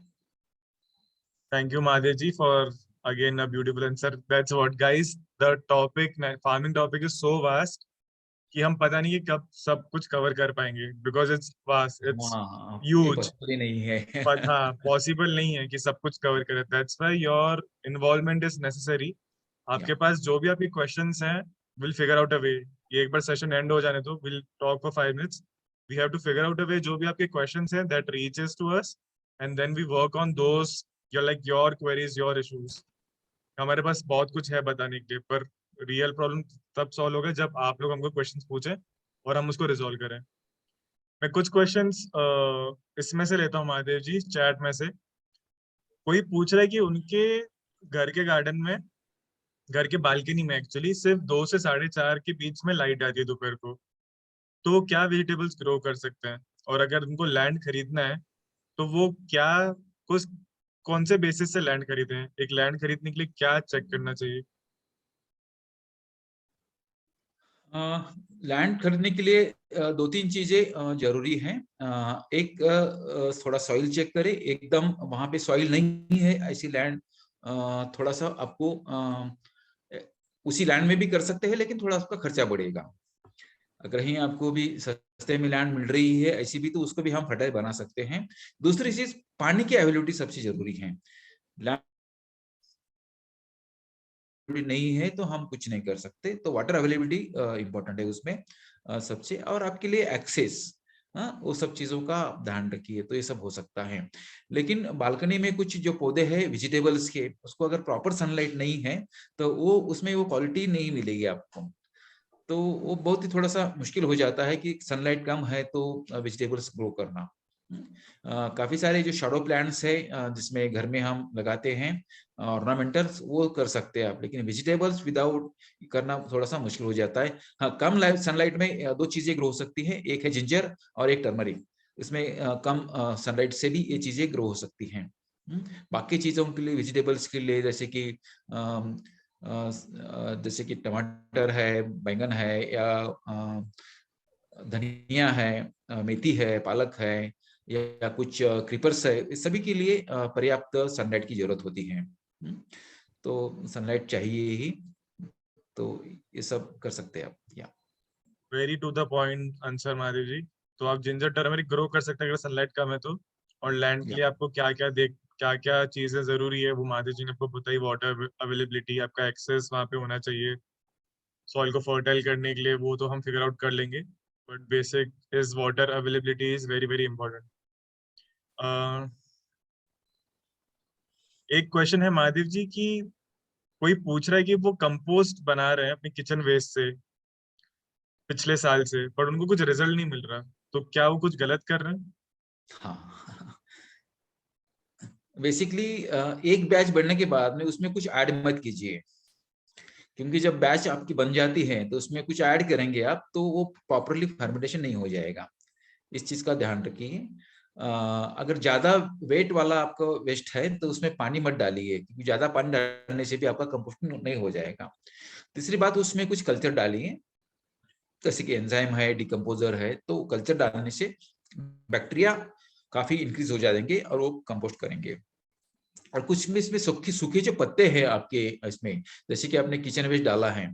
Thank you, Madhyaji, for again a beautiful answer. That's what, guys. The topic, farming topic, is so vast कि हम पता नहीं कि कब सब कुछ कवर कर पाएंगे, because it's vast, it's huge. Possible नहीं है। पर हाँ, पॉसिबल नहीं है कि सब कुछ कवर करें. That's why your involvement is necessary. आपके पास जो भी आपके questions हैं, we'll figure out a way. ये एक बार session end हो जाने दो, we'll talk for 5 minutes. We have to figure out a way. जो भी आपके questions हैं, that reaches to us, and then we work on those. You're like your queries, your issues. हमारे पास बहुत कुछ है बताने के लिए, पर रियल प्रॉब्लम तब सॉल्व होगा जब आप लोग हमको क्वेश्चंस पूछें और हम उसको रिजॉल्व करें। मैं कुछ क्वेश्चंस इसमें से लेता हूँ महादेव जी, चैट में से। कोई पूछ रहा है कि उनके घर के गार्डन में, घर के बालकनी में एक्चुअली सिर्फ 2 से 4:30 के बीच में लाइट आती है दोपहर को, तो क्या वेजिटेबल्स ग्रो कर सकते हैं? और अगर उनको लैंड खरीदना है तो वो क्या, कुछ कौन से बेसिस से लैंड खरीदे हैं? एक लैंड खरीदने के लिए क्या चेक करना चाहिए? लैंड खरीदने के लिए 2-3 चीजें जरूरी हैं। एक थोड़ा सॉइल चेक करें, एकदम वहां पे सॉइल नहीं है ऐसी लैंड, थोड़ा सा आपको उसी लैंड में भी कर सकते हैं, लेकिन थोड़ा उसका खर्चा बढ़ेगा। अगर कहीं आपको भी सस्ते में लैंड मिल रही है ऐसी भी, तो उसको भी हम फर्टाइल बना सकते हैं। दूसरी चीज, पानी की अवेलेबिलिटी सबसे जरूरी है। नहीं है तो हम कुछ नहीं कर सकते, तो वाटर अवेलेबिलिटी इंपॉर्टेंट है उसमें सबसे। और आपके लिए एक्सेस, वो सब चीजों का ध्यान रखिए, तो ये सब हो सकता है। लेकिन बालकनी में कुछ जो पौधे हैं वेजिटेबल्स के, उसको अगर प्रॉपर सनलाइट नहीं है तो वो उसमें वो क्वालिटी नहीं मिलेगी आपको। तो वो बहुत ही थोड़ा सा मुश्किल हो जाता है कि सनलाइट कम है तो वेजिटेबल्स ग्रो करना। काफी सारे जो शैडो प्लांट्स है जिसमें घर में हम लगाते हैं ऑर्नामेंटल्स, वो कर सकते हैं आप, लेकिन वेजिटेबल्स विदाउट करना थोड़ा सा मुश्किल हो जाता है। हाँ, कम सनलाइट में दो चीजें ग्रो हो सकती हैं, एक है जिंजर और एक टर्मरिक। इसमें कम सनलाइट से भी ये चीजें ग्रो हो सकती हैं। बाकी चीजों के लिए, वेजिटेबल्स के लिए, जैसे कि टमाटर है, बैंगन है, या धनिया है, मेथी है, पालक है, या कुछ क्रीपर्स है, इस सभी के लिए पर्याप्त सनलाइट की जरूरत होती है। तो सनलाइट चाहिए ही, तो ये सब कर सकते हैं आप। या very to the point answer Mahadev ji. तो आप जिंजर टर्मरिक ग्रो कर सकते हैं अगर सनलाइट कम है तो। और लैंड के लिए आपको क्या क्या चीजें जरूरी है वो महादेव जी ने आपको बताई। वाटर अवेलेबिलिटी, आपका एक्सेस वहाँ पे होना चाहिए सॉइल को फर्टाइल करने के लिए, वो तो हम फिगर आउट कर लेंगे, but basic is water availability is very very important. एक क्वेश्चन है महादेव जी की, कोई पूछ रहा है कि वो कंपोस्ट बना रहे हैं अपने किचन वेस्ट से पिछले साल से, पर उनको कुछ रिजल्ट नहीं मिल रहा, तो क्या वो कुछ गलत कर रहे हैं? हाँ, बेसिकली एक बैच बढ़ने के बाद में उसमें कुछ ऐड मत कीजिए, क्योंकि जब बैच आपकी बन जाती है तो उसमें कुछ ऐड करेंगे आप तो वो प्रॉपरली फर्मेंटेशन नहीं हो जाएगा। इस चीज का ध्यान रखिए। अगर ज्यादा वेट वाला आपका वेस्ट है तो उसमें पानी मत डालिए, क्योंकि ज्यादा पानी डालने से भी आपका कंपोस्टिंग नहीं हो जाएगा। तीसरी बात, उसमें कुछ कल्चर डालिए, जैसे कि एंजाइम है, डिकम्पोजर है, तो कल्चर डालने से बैक्टीरिया काफी इंक्रीज हो जाएंगे और वो कंपोस्ट करेंगे। और कुछ में इसमें सूखे जो पत्ते हैं आपके इसमें, जैसे कि आपने किचन वेस्ट डाला है,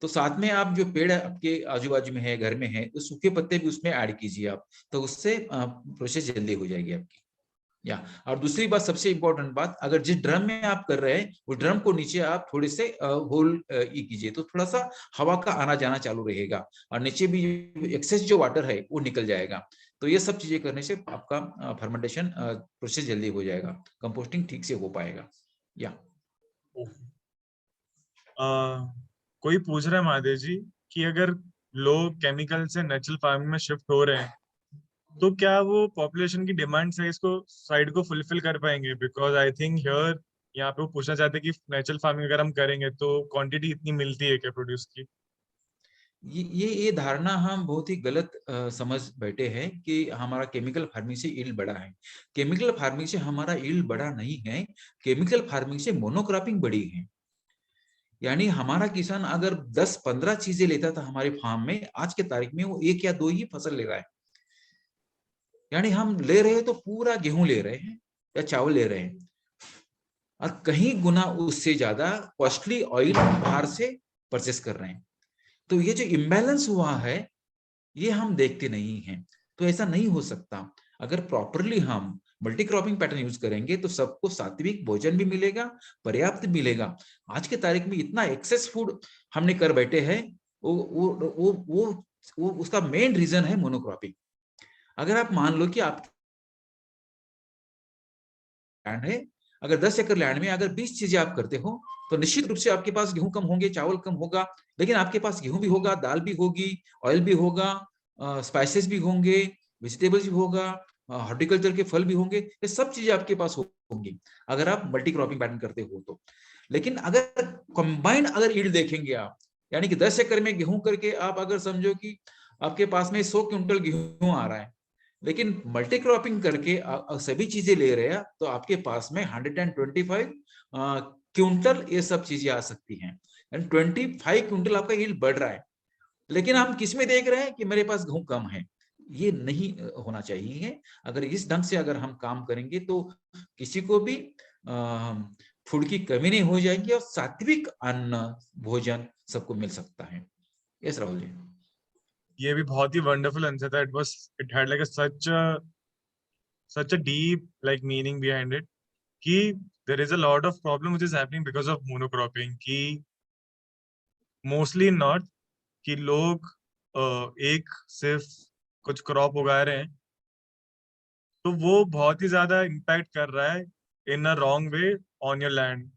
तो साथ में आप जो पेड़ आपके आजू बाजू में है, घर में है, तो सूखे पत्ते भी उसमें ऐड कीजिए आप, तो उससे प्रोसेस जल्दी हो जाएगी आपकी। या और दूसरी बात, सबसे इंपॉर्टेंट बात, अगर जिस ड्रम में आप कर रहे हैं वो ड्रम को नीचे आप थोड़े से होल ये कीजिए, तो थोड़ा सा हवा का आना जाना चालू रहेगा और नीचे भी एक्सेस जो वाटर है वो निकल जाएगा। तो ये सब चीजें करने से आपका फर्मेंटेशन प्रोसेस जल्दी हो जाएगा, कंपोस्टिंग ठीक से हो पाएगा। या कोई पूछ रहा है महादेव जी कि अगर लोग केमिकल से नेचुरल फार्मिंग में शिफ्ट हो रहे हैं तो क्या वो पॉपुलेशन की डिमांड से इसको साइड को फुलफिल कर पाएंगे? बिकॉज आई थिंक हियर यहाँ पे वो पूछना चाहते हैं कि नेचुरल फार्मिंग अगर हम करेंगे तो क्वांटिटी इतनी मिलती है क्या प्रोड्यूस की? ये धारणा हम बहुत ही गलत समझ बैठे हैं कि हमारा केमिकल फार्मिंग से यील्ड बढ़ा है। केमिकल फार्मिंग से हमारा यील्ड बढ़ा नहीं है, केमिकल फार्मिंग से मोनोक्रॉपिंग बढ़ी है। यानी हमारा किसान अगर 10-15 चीजें लेता था हमारे फार्म में, आज के तारीख में वो 1 या 2 ही फसल ले रहा है। यानी हम ले रहे हैं तो पूरा गेहूं ले रहे हैं या चावल ले रहे हैं, और कहीं गुना उससे ज्यादा कॉस्टली ऑयल बाहर से परचेस कर रहे हैं। तो ये जो इम्बैलेंस हुआ है ये हम देखते नहीं हैं। तो ऐसा नहीं हो सकता। अगर प्रॉपरली हम मल्टी क्रॉपिंग पैटर्न यूज करेंगे तो सबको सात्विक भोजन भी मिलेगा, पर्याप्त मिलेगा। आज के तारीख में इतना एक्सेस फूड हमने कर बैठे हैं, वो उसका मेन रीजन है मोनोक्रॉपिंग। अगर आप मान लो कि आप लैंड है, अगर 10 एकड़ लैंड में अगर 20 चीजें आप करते हो तो निश्चित रूप से आपके पास गेहूं कम होंगे, चावल कम होगा, लेकिन आपके पास गेहूं भी होगा, दाल भी होगी, ऑयल भी होगा, स्पाइसेस भी होंगे, वेजिटेबल्स भी होगा, हॉर्टिकल्चर के फल भी होंगे। ये सब चीजें आपके पास होंगी अगर आप मल्टी क्रॉपिंग पैटर्न करते हो तो। लेकिन अगर कंबाइंड अगर यील्ड देखेंगे आप, यानी कि 10 एकड़ में गेहूं करके आप अगर समझो कि आपके पास में 100 क्विंटल गेहूं आ रहा है, लेकिन मल्टी क्रॉपिंग करके सभी चीजें ले रहे हैं तो आपके पास में 125 क्विंटल ये सब चीजें आ सकती हैं। 25 क्विंटल आपका यील्ड बढ़ रहा है, लेकिन हम किस में देख रहे हैं कि मेरे पास गेहूं कम है। ये नहीं होना चाहिए। अगर इस ढंग से अगर हम काम करेंगे तो किसी को भी फूड की कमी नहीं हो जाएगी और सात्विक अन्न भोजन सबको मिल सकता है। यस राहुल जी, ये भी बहुत ही वंडरफुल आंसर था। It had like such a deep like meaning behind it कि there is a lot of problem which is happening because of monocropping कि mostly in north कि लोग एक सिर्फ कुछ क्रॉप उगा रहे हैं तो वो बहुत ही ज्यादा इम्पैक्ट कर रहा है in a wrong way on your land,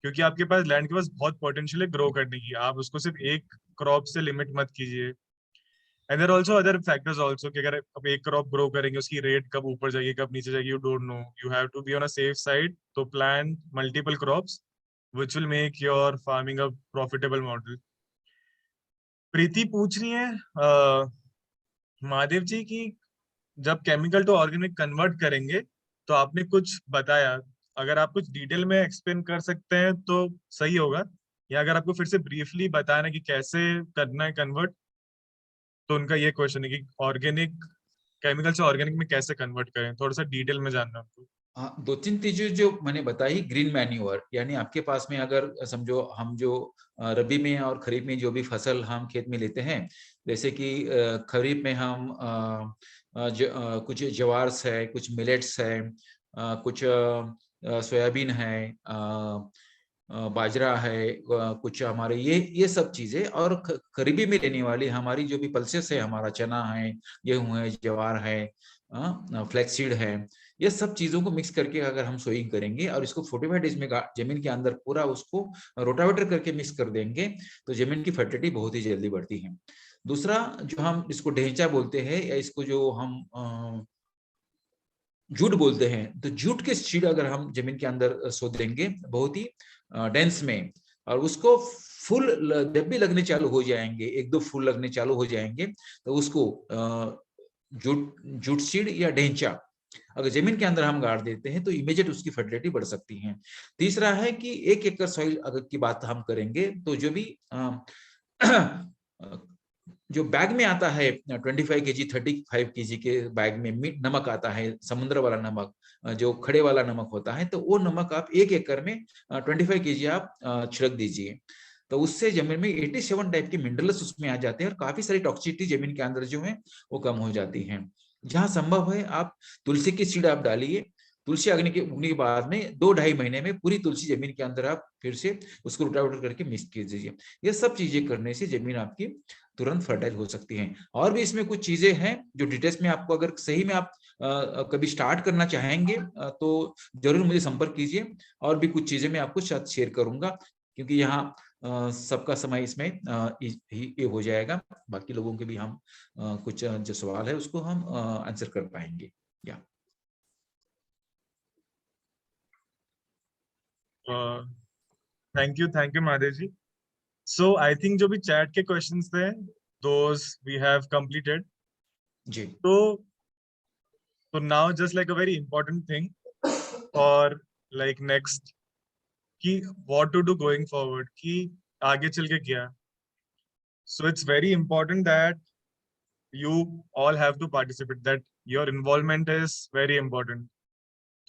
क्योंकि आपके पास लैंड के पास बहुत पोटेंशियल है ग्रो करने की। आप उसको सिर्फ एक क्रॉप से लिमिट मत कीजिए। And there are also other factors also कि अगर आप एक crop grow करेंगे उसकी rate कब ऊपर जाएगी कब नीचे जाएगी you don't know. You have to be on a safe side to plant multiple crops which will make your farming a profitable model. प्रीति पूछ रही है महादेव जी की जब केमिकल टू ऑर्गेनिक कन्वर्ट करेंगे तो आपने कुछ बताया, अगर आप कुछ डिटेल में एक्सप्लेन कर सकते हैं तो सही होगा, या अगर आपको फिर से ब्रीफली बताना कि कैसे करना है कन्वर्ट, तो उनका ये क्वेश्चन है कि ऑर्गेनिक केमिकल से ऑर्गेनिक में कैसे कन्वर्ट करें, थोड़ा सा डिटेल में जानना हमको। हाँ, 2-3 चीजें जो मैंने बताई, ग्रीन मैन्योर, यानी आपके पास में अगर समझो हम जो रबी में और खरीफ में जो भी फसल हम खेत में लेते हैं, जैसे कि खरीफ में हम कुछ ज्वार्स है, कुछ मिलेट्स है, कुछ सोयाबीन है, बाजरा है, कुछ हमारे ये सब चीजें, और खरीबी में लेने वाली हमारी जो भी पल्सेस है, हमारा चना है, गेहूं है, ज्वार है, फ्लैक्सीड है, ये सब चीजों को मिक्स करके अगर हम सोइंग करेंगे और इसको 45 डेज में जमीन के अंदर पूरा उसको रोटावेटर करके मिक्स कर देंगे तो जमीन की फर्टिलिटी बहुत ही जल्दी बढ़ती है। दूसरा जो हम इसको ढेंचा बोलते हैं, या इसको जो हम जूट बोलते हैं, तो जूट के सीड अगर हम जमीन के अंदर सो देंगे बहुत ही डेंस में, और उसको फूल जब भी लगने चालू हो जाएंगे, 1-2 फूल लगने चालू हो जाएंगे, तो उसको जूट सीड या ढेंचा अगर जमीन के अंदर हम गाड़ देते हैं तो इमीडिएट उसकी फर्टिलिटी बढ़ सकती है। तीसरा है कि 1 एकड़ सॉइल अगर की बात हम करेंगे तो जो भी जो बैग में आता है 25 केजी 35 केजी के बैग में नमक आता है, समुद्र वाला नमक, जो खड़े वाला नमक होता है, तो वो नमक आप 1 एकड़ में 25 केजी आप छिड़क दीजिए, तो उससे जमीन में 87 टाइप के मिनरल्स उसमें आ जाते हैं और काफी सारी टॉक्सिसिटी जमीन के अंदर जो है वो कम हो जाती है। जहां संभव है आप तुलसी की सीड आप डालिए, तुलसी उगने के बाद में 2-2.5 महीने में पूरी तुलसी जमीन के अंदर आप फिर से उसको रोटावेटर करके मिक्स कीजिए। ये सब चीजें करने से जमीन आपकी तुरंत फर्टाइल हो सकती है। और भी इसमें कुछ चीजें हैं जो डिटेल्स में आपको अगर सही में आप कभी स्टार्ट करना चाहेंगे तो जरूर मुझे संपर्क कीजिए, और भी कुछ चीजें मैं आपको साथ शेयर करूंगा, क्योंकि यहाँ सबका समय इसमें ये हो जाएगा, बाकी लोगों के भी हम कुछ जो सवाल है उसको हम आंसर कर पाएंगे। या thank you Mahadev ji. So I think जो भी चैट के क्वेश्चंस थे those we have completed ji. तो now just like a very important thing और लाइक नेक्स्ट कि what to do going forward, कि आगे चल के क्या। So it's very important that you all have to participate, that your involvement is very important.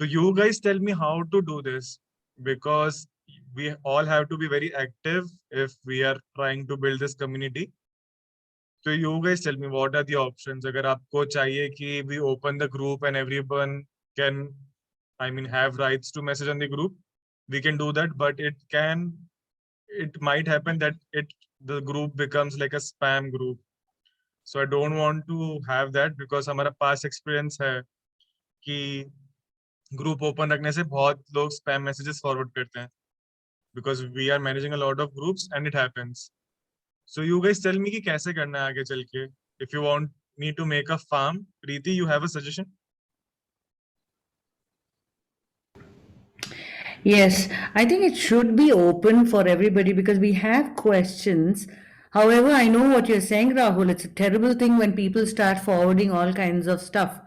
So you guys tell me how to do this, because we all have to be very active if we are trying to build this community. So you guys tell me what are the options. Agar aapko chahiye ki we open the group and everyone can, I mean, have rights to message on the group, we can do that, but it might happen that the group becomes like a spam group. So I don't want to have that, because हमारा past experience है कि group open रखने से बहुत लोग spam messages forward करते हैं, because we are managing a lot of groups and it happens. So you guys tell me कि कैसे करना है आगे चल के. If you want me to make a farm, Preeti, you have a suggestion? Yes, I think it should be open for everybody because we have questions. However, I know what you're saying, Rahul. It's a terrible thing when people start forwarding all kinds of stuff.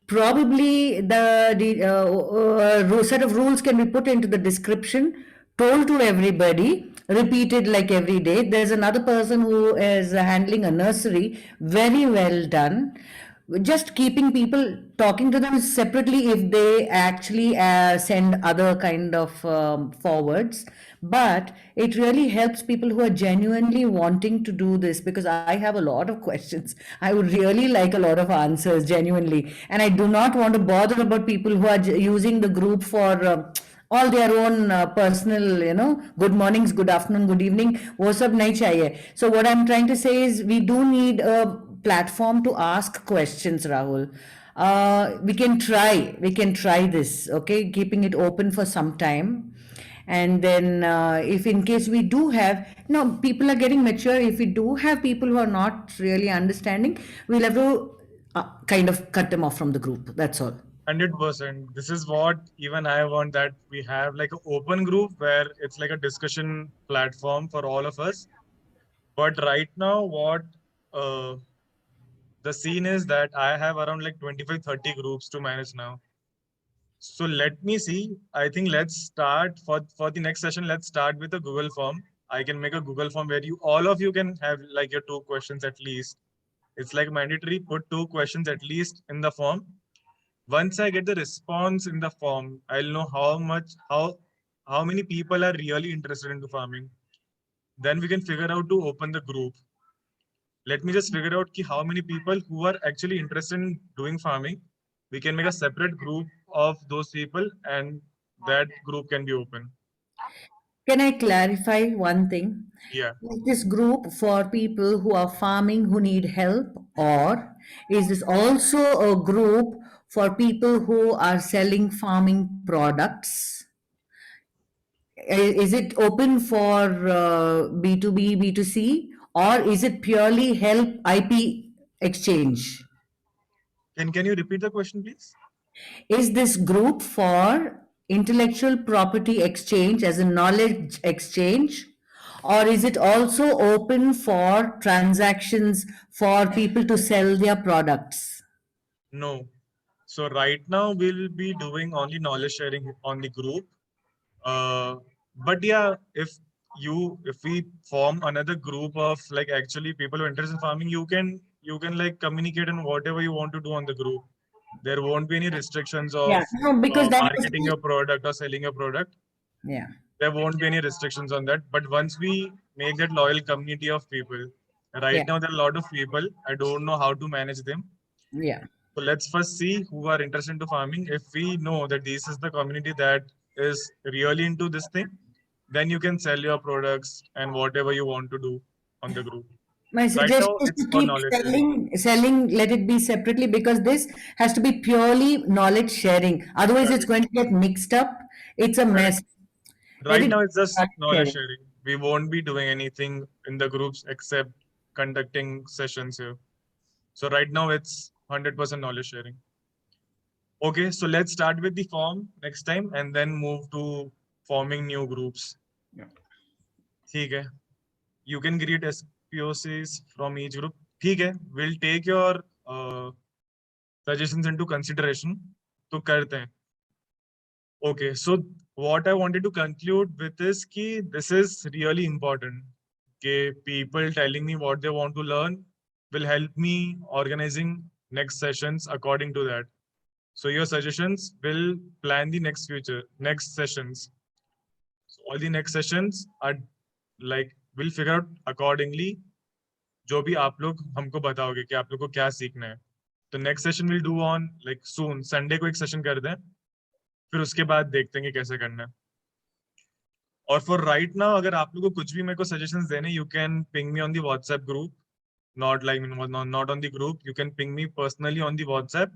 Probably the set of rules can be put into the description, told to everybody, repeated like every day. There's another person who is handling a nursery, very well done. Just keeping people, talking to them separately if they actually send other kind of forwards. But it really helps people who are genuinely wanting to do this, because I have a lot of questions. I would really like a lot of answers, genuinely. And I do not want to bother about people who are using the group for all their own personal, good mornings, good afternoon, good evening, wo sab nahi chahiye. So what I'm trying to say is we do need a platform to ask questions, Rahul. We can try this, okay, keeping it open for some time. And then if in case we do have, now people are getting mature, if we do have people who are not really understanding, we'll have to kind of cut them off from the group. That's all. 100%. This is what even I want, that we have like an open group where it's like a discussion platform for all of us. But right now, what the scene is that I have around like 25-30 groups to manage now. So let me see. I think let's start for the next session. Let's start with a Google form. I can make a Google form where you all of you can have like your 2 questions at least. It's like mandatory. Put 2 questions at least in the form. Once I get the response in the form, I'll know how many people are really interested into farming. Then we can figure out to open the group. Let me just figure out how many people who are actually interested in doing farming. We can make a separate group of those people, and that group can be open. Can I clarify one thing? Yeah. Is this group for people who are farming who need help, or is this also a group for people who are selling farming products? Is it open for B2B, B2C, or is it purely help IP exchange? Can you repeat the question, please? Is this group for intellectual property exchange as a knowledge exchange, or is it also open for transactions for people to sell their products? No. So right now we'll be doing only knowledge sharing on the group. But yeah, if we form another group of like actually people who are interested in farming, you can like communicate on whatever you want to do on the group. There won't be any restrictions of No, because that marketing your product or selling your product. Yeah. There won't be any restrictions on that. But once we make that loyal community of people, right now there are a lot of people. I don't know how to manage them. Yeah. So let's first see who are interested into farming. If we know that this is the community that is really into this thing, then you can sell your products and whatever you want to do on the group. My suggestion is it's to for keep knowledge sharing. selling, let it be separately, because this has to be purely knowledge sharing. Otherwise, it's going to get mixed up. It's a mess. Let Right it now, be it's just knowledge sharing. sharing. We won't be doing anything in the groups except conducting sessions here. So right now, it's 100% knowledge sharing. Okay, so let's start with the form next time and then move to forming new groups. Yeah. Okay. You can create SPOCs from each group. Okay, we'll take your suggestions into consideration. तो करते हैं. Okay, so what I wanted to conclude with is कि this is really important. Okay, people telling me what they want to learn will help me organizing next sessions according to that. So your suggestions will plan the next sessions. So all the next sessions are like we'll figure out accordingly. जो भी आप लोग हमको बताओगे कि आप लोग को क्या सीखना है. तो next session will do on like soon. Sunday को एक सेशन कर दें, फिर उसके बाद देखते हैं कि कैसे करना है. और फॉर राइट नाउ अगर आप लोग को कुछ भी मेरे को सजेशंस देने, you can ping me on the WhatsApp group. Not like not on the group. You can ping me personally on the WhatsApp,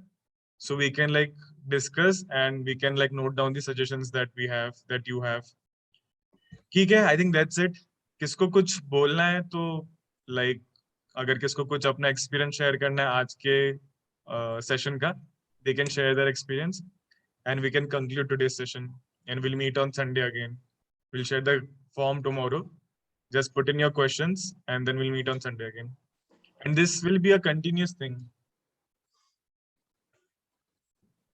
so we can like discuss and we can like note down the suggestions that you have. ठीक है, I think that's it. किसको कुछ बोलना है तो like अगर किसको कुछ अपना एक्सपीरियंस शेयर करना है आज के सेशन का, they can share their experience and we can conclude today's session and we'll meet on Sunday again. We'll share the form tomorrow. Just put in your questions and then we'll meet on Sunday again. And this will be a continuous thing.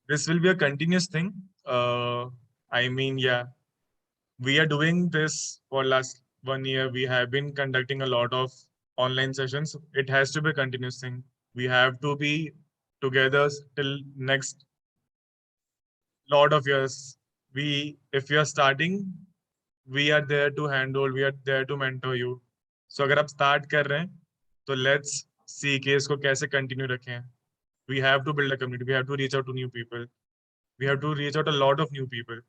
This will be a continuous thing. I mean, yeah, we are doing this for last 1 year. We have been conducting a lot of online sessions. It has to be a continuous thing. We have to be together till next lot of years. If you are starting, we are there to handle, we are there to mentor you. So अगर आप start कर रहे हैं, तो let's see कि इसको कैसे continue रखें. We have to build a community. We have to reach out to new people. We have to reach out a lot of new people.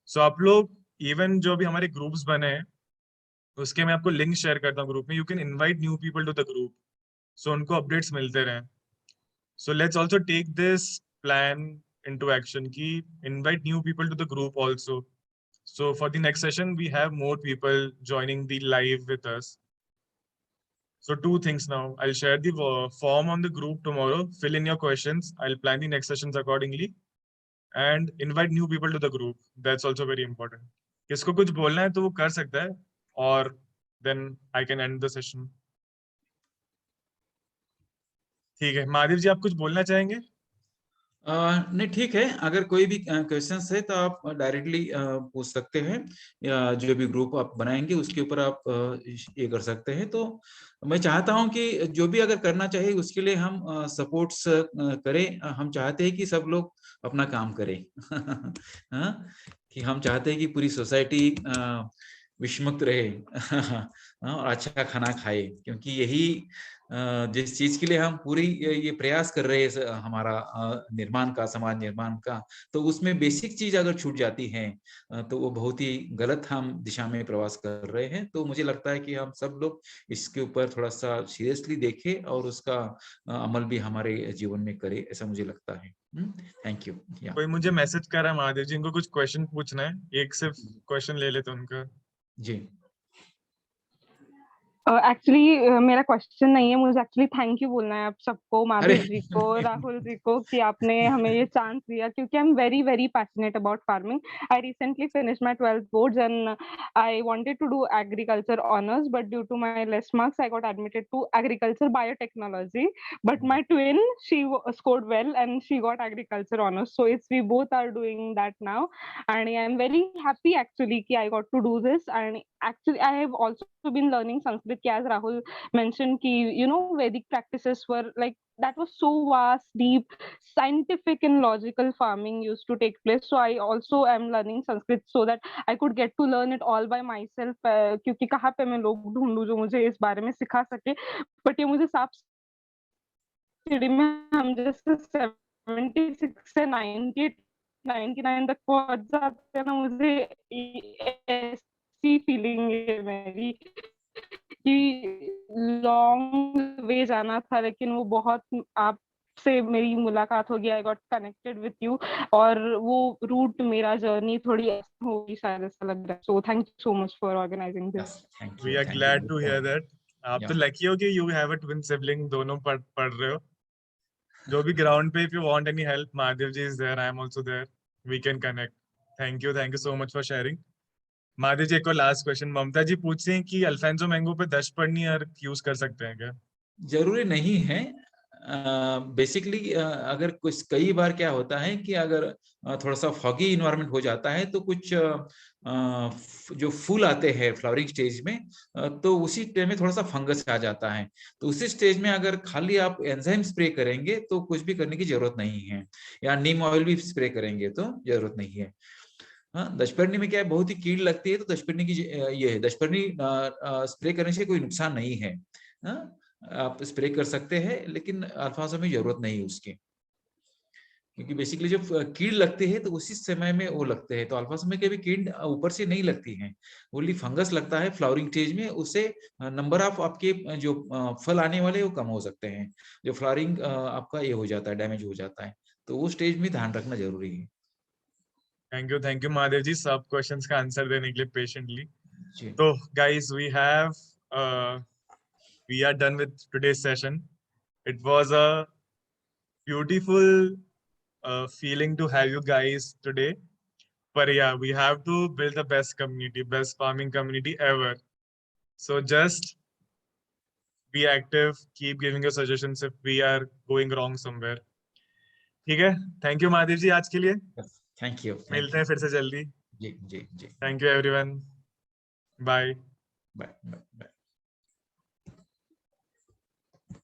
So आप लोग even जो भी हमारे groups बने हैं, उसके मैं आपको link share करता हूँ group में. You can invite new people to the group. So उनको updates मिलते रहें. So let's also take this plan into action. कि invite new people to the group also. So for the next session, we have more people joining the live with us. So 2 things now. I'll share the form on the group tomorrow. Fill in your questions. I'll plan the next sessions accordingly. And invite new people to the group. That's also very important. किसको कुछ बोलना है तो वो कर सकता है, और then I can end the session. ठीक है, महादेव जी आप कुछ बोलना चाहेंगे? नहीं, ठीक है। अगर कोई भी क्वेश्चंस है तो आप डायरेक्टली पूछ सकते हैं, या जो भी ग्रुप आप बनाएंगे उसके ऊपर आप ये कर सकते हैं। तो मैं चाहता हूं कि जो भी अगर करना चाहिए उसके लिए हम सपोर्ट्स करें। हम चाहते हैं कि सब लोग अपना काम करें। हाँ, कि हम चाहते हैं कि पूरी सोसाइटी विषमुक्त रहे और अच्छा खाना खाए, क्योंकि यही जिस चीज के लिए हम पूरी ये प्रयास कर रहे हैं हमारा निर्माण का, समाज निर्माण का, तो उसमें बेसिक चीज अगर छूट जाती है तो वो बहुत ही गलत हम दिशा में प्रवास कर रहे हैं। तो मुझे लगता है कि हम सब लोग इसके ऊपर थोड़ा सा सीरियसली देखें और उसका अमल भी हमारे जीवन में करें, ऐसा मुझे लगता है। Thank you. कोई मुझे मैसेज कर रहा है महादेव जी, इनको कुछ क्वेश्चन पूछना है, एक सिर्फ क्वेश्चन ले लेते उनका। जी। एक्चुअली मेरा क्वेश्चन नहीं है, मुझे एक्चुअली थैंक यू बोलना है आप सबको, महादेव जी को, राहुल जी को, कि आपने हमें ये चांस दिया, क्योंकि I am very very passionate about farming. I recently finished my 12th boards and I wanted to do agriculture honours, but due to my less marks I got admitted to agriculture biotechnology, but my twin she scored well and she got agriculture honors, so it's we both are doing that now and I am very happy actually ki I got to do this. And actually I have also been learning Sanskrit, as Rahul mentioned ki you know Vedic practices were like that was so vast, deep, scientific and logical farming used to take place. So I also am learning Sanskrit so that I could get to learn it all by myself, क्योंकि कहाँ पे मैं लोग ढूंढूं जो मुझे इस बारे में सिखा सके। बट ये मुझे साफ सीढ़ी में हम जैसे 76 से 98 99 तक पहुंच जाते हैं ना, मुझे ऐसी फीलिंग है मेरी कि लॉन्ग वे जाना था, लेकिन वो बहुत आपसे मेरी मुलाकात हो गई, I got connected with you, और वो रूट मेरा जर्नी थोड़ी ऐसी होगी शायद, ऐसा लग रहा है। So thank you so much for organising this. We are glad to hear that. आप तो लकी हो कि you have a twin sibling, दोनों पढ़ रहे हो। जो भी ग्राउंड पे, if you want any help, Madhav ji is there, I am also there, we can connect. Thank you so much for sharing. Madhav ji, एक और लास्ट क्वेश्चन ममता जी पूछ रही हैं कि अल्फांसो मैंगो पे दशपर्णी अर्क यूज कर सकते हैं क्या? जरूरी नहीं है। बेसिकली अगर कुछ कई बार क्या होता है कि अगर थोड़ा सा फॉगी इन्वायरमेंट हो जाता है तो कुछ जो फूल आते हैं फ्लावरिंग स्टेज में, तो उसी टाइम में थोड़ा सा फंगस आ जाता है। तो उसी स्टेज में अगर खाली आप एंजाइम स्प्रे करेंगे तो कुछ भी करने की जरूरत नहीं है, या नीम ऑयल भी स्प्रे करेंगे तो जरूरत नहीं है। हाँ, दशपर्णी में क्या है, बहुत ही कीड़ लगती है, तो दशपर्णी की ये है, दशपर्णी स्प्रे करने से कोई नुकसान नहीं है। आप स्प्रे कर सकते हैं, लेकिन अल्फांसो में जरूरत नहीं उसकी, क्योंकि बेसिकली जब कीड़ लगते हैं तो उसी समय में वो लगते हैं। तो अल्फांसो में कभी कीड़ ऊपर से नहीं लगती है, ओनली फंगस लगता है फ्लावरिंग स्टेज में। उससे नंबर ऑफ आपके जो फल आने वाले वो कम हो सकते हैं, जो फ्लावरिंग आपका ये हो जाता है, डैमेज हो जाता है। तो वो स्टेज में ध्यान रखना जरूरी है। थैंक यू महादेव जी, सब क्वेश्चंस का आंसर देने के लिए पेशेंटली। तो guys, we are done with today's session. It was a beautiful feeling to have you guys today. But yeah, we have to build the best community, best farming community ever. So just be active, keep giving your suggestions if we are going wrong somewhere. ठीक है, thank you Mahadev जी आज के लिए। Thank you, मिलते हैं फिर से जल्दी। जी जी जी। Thank you everyone, bye bye bye.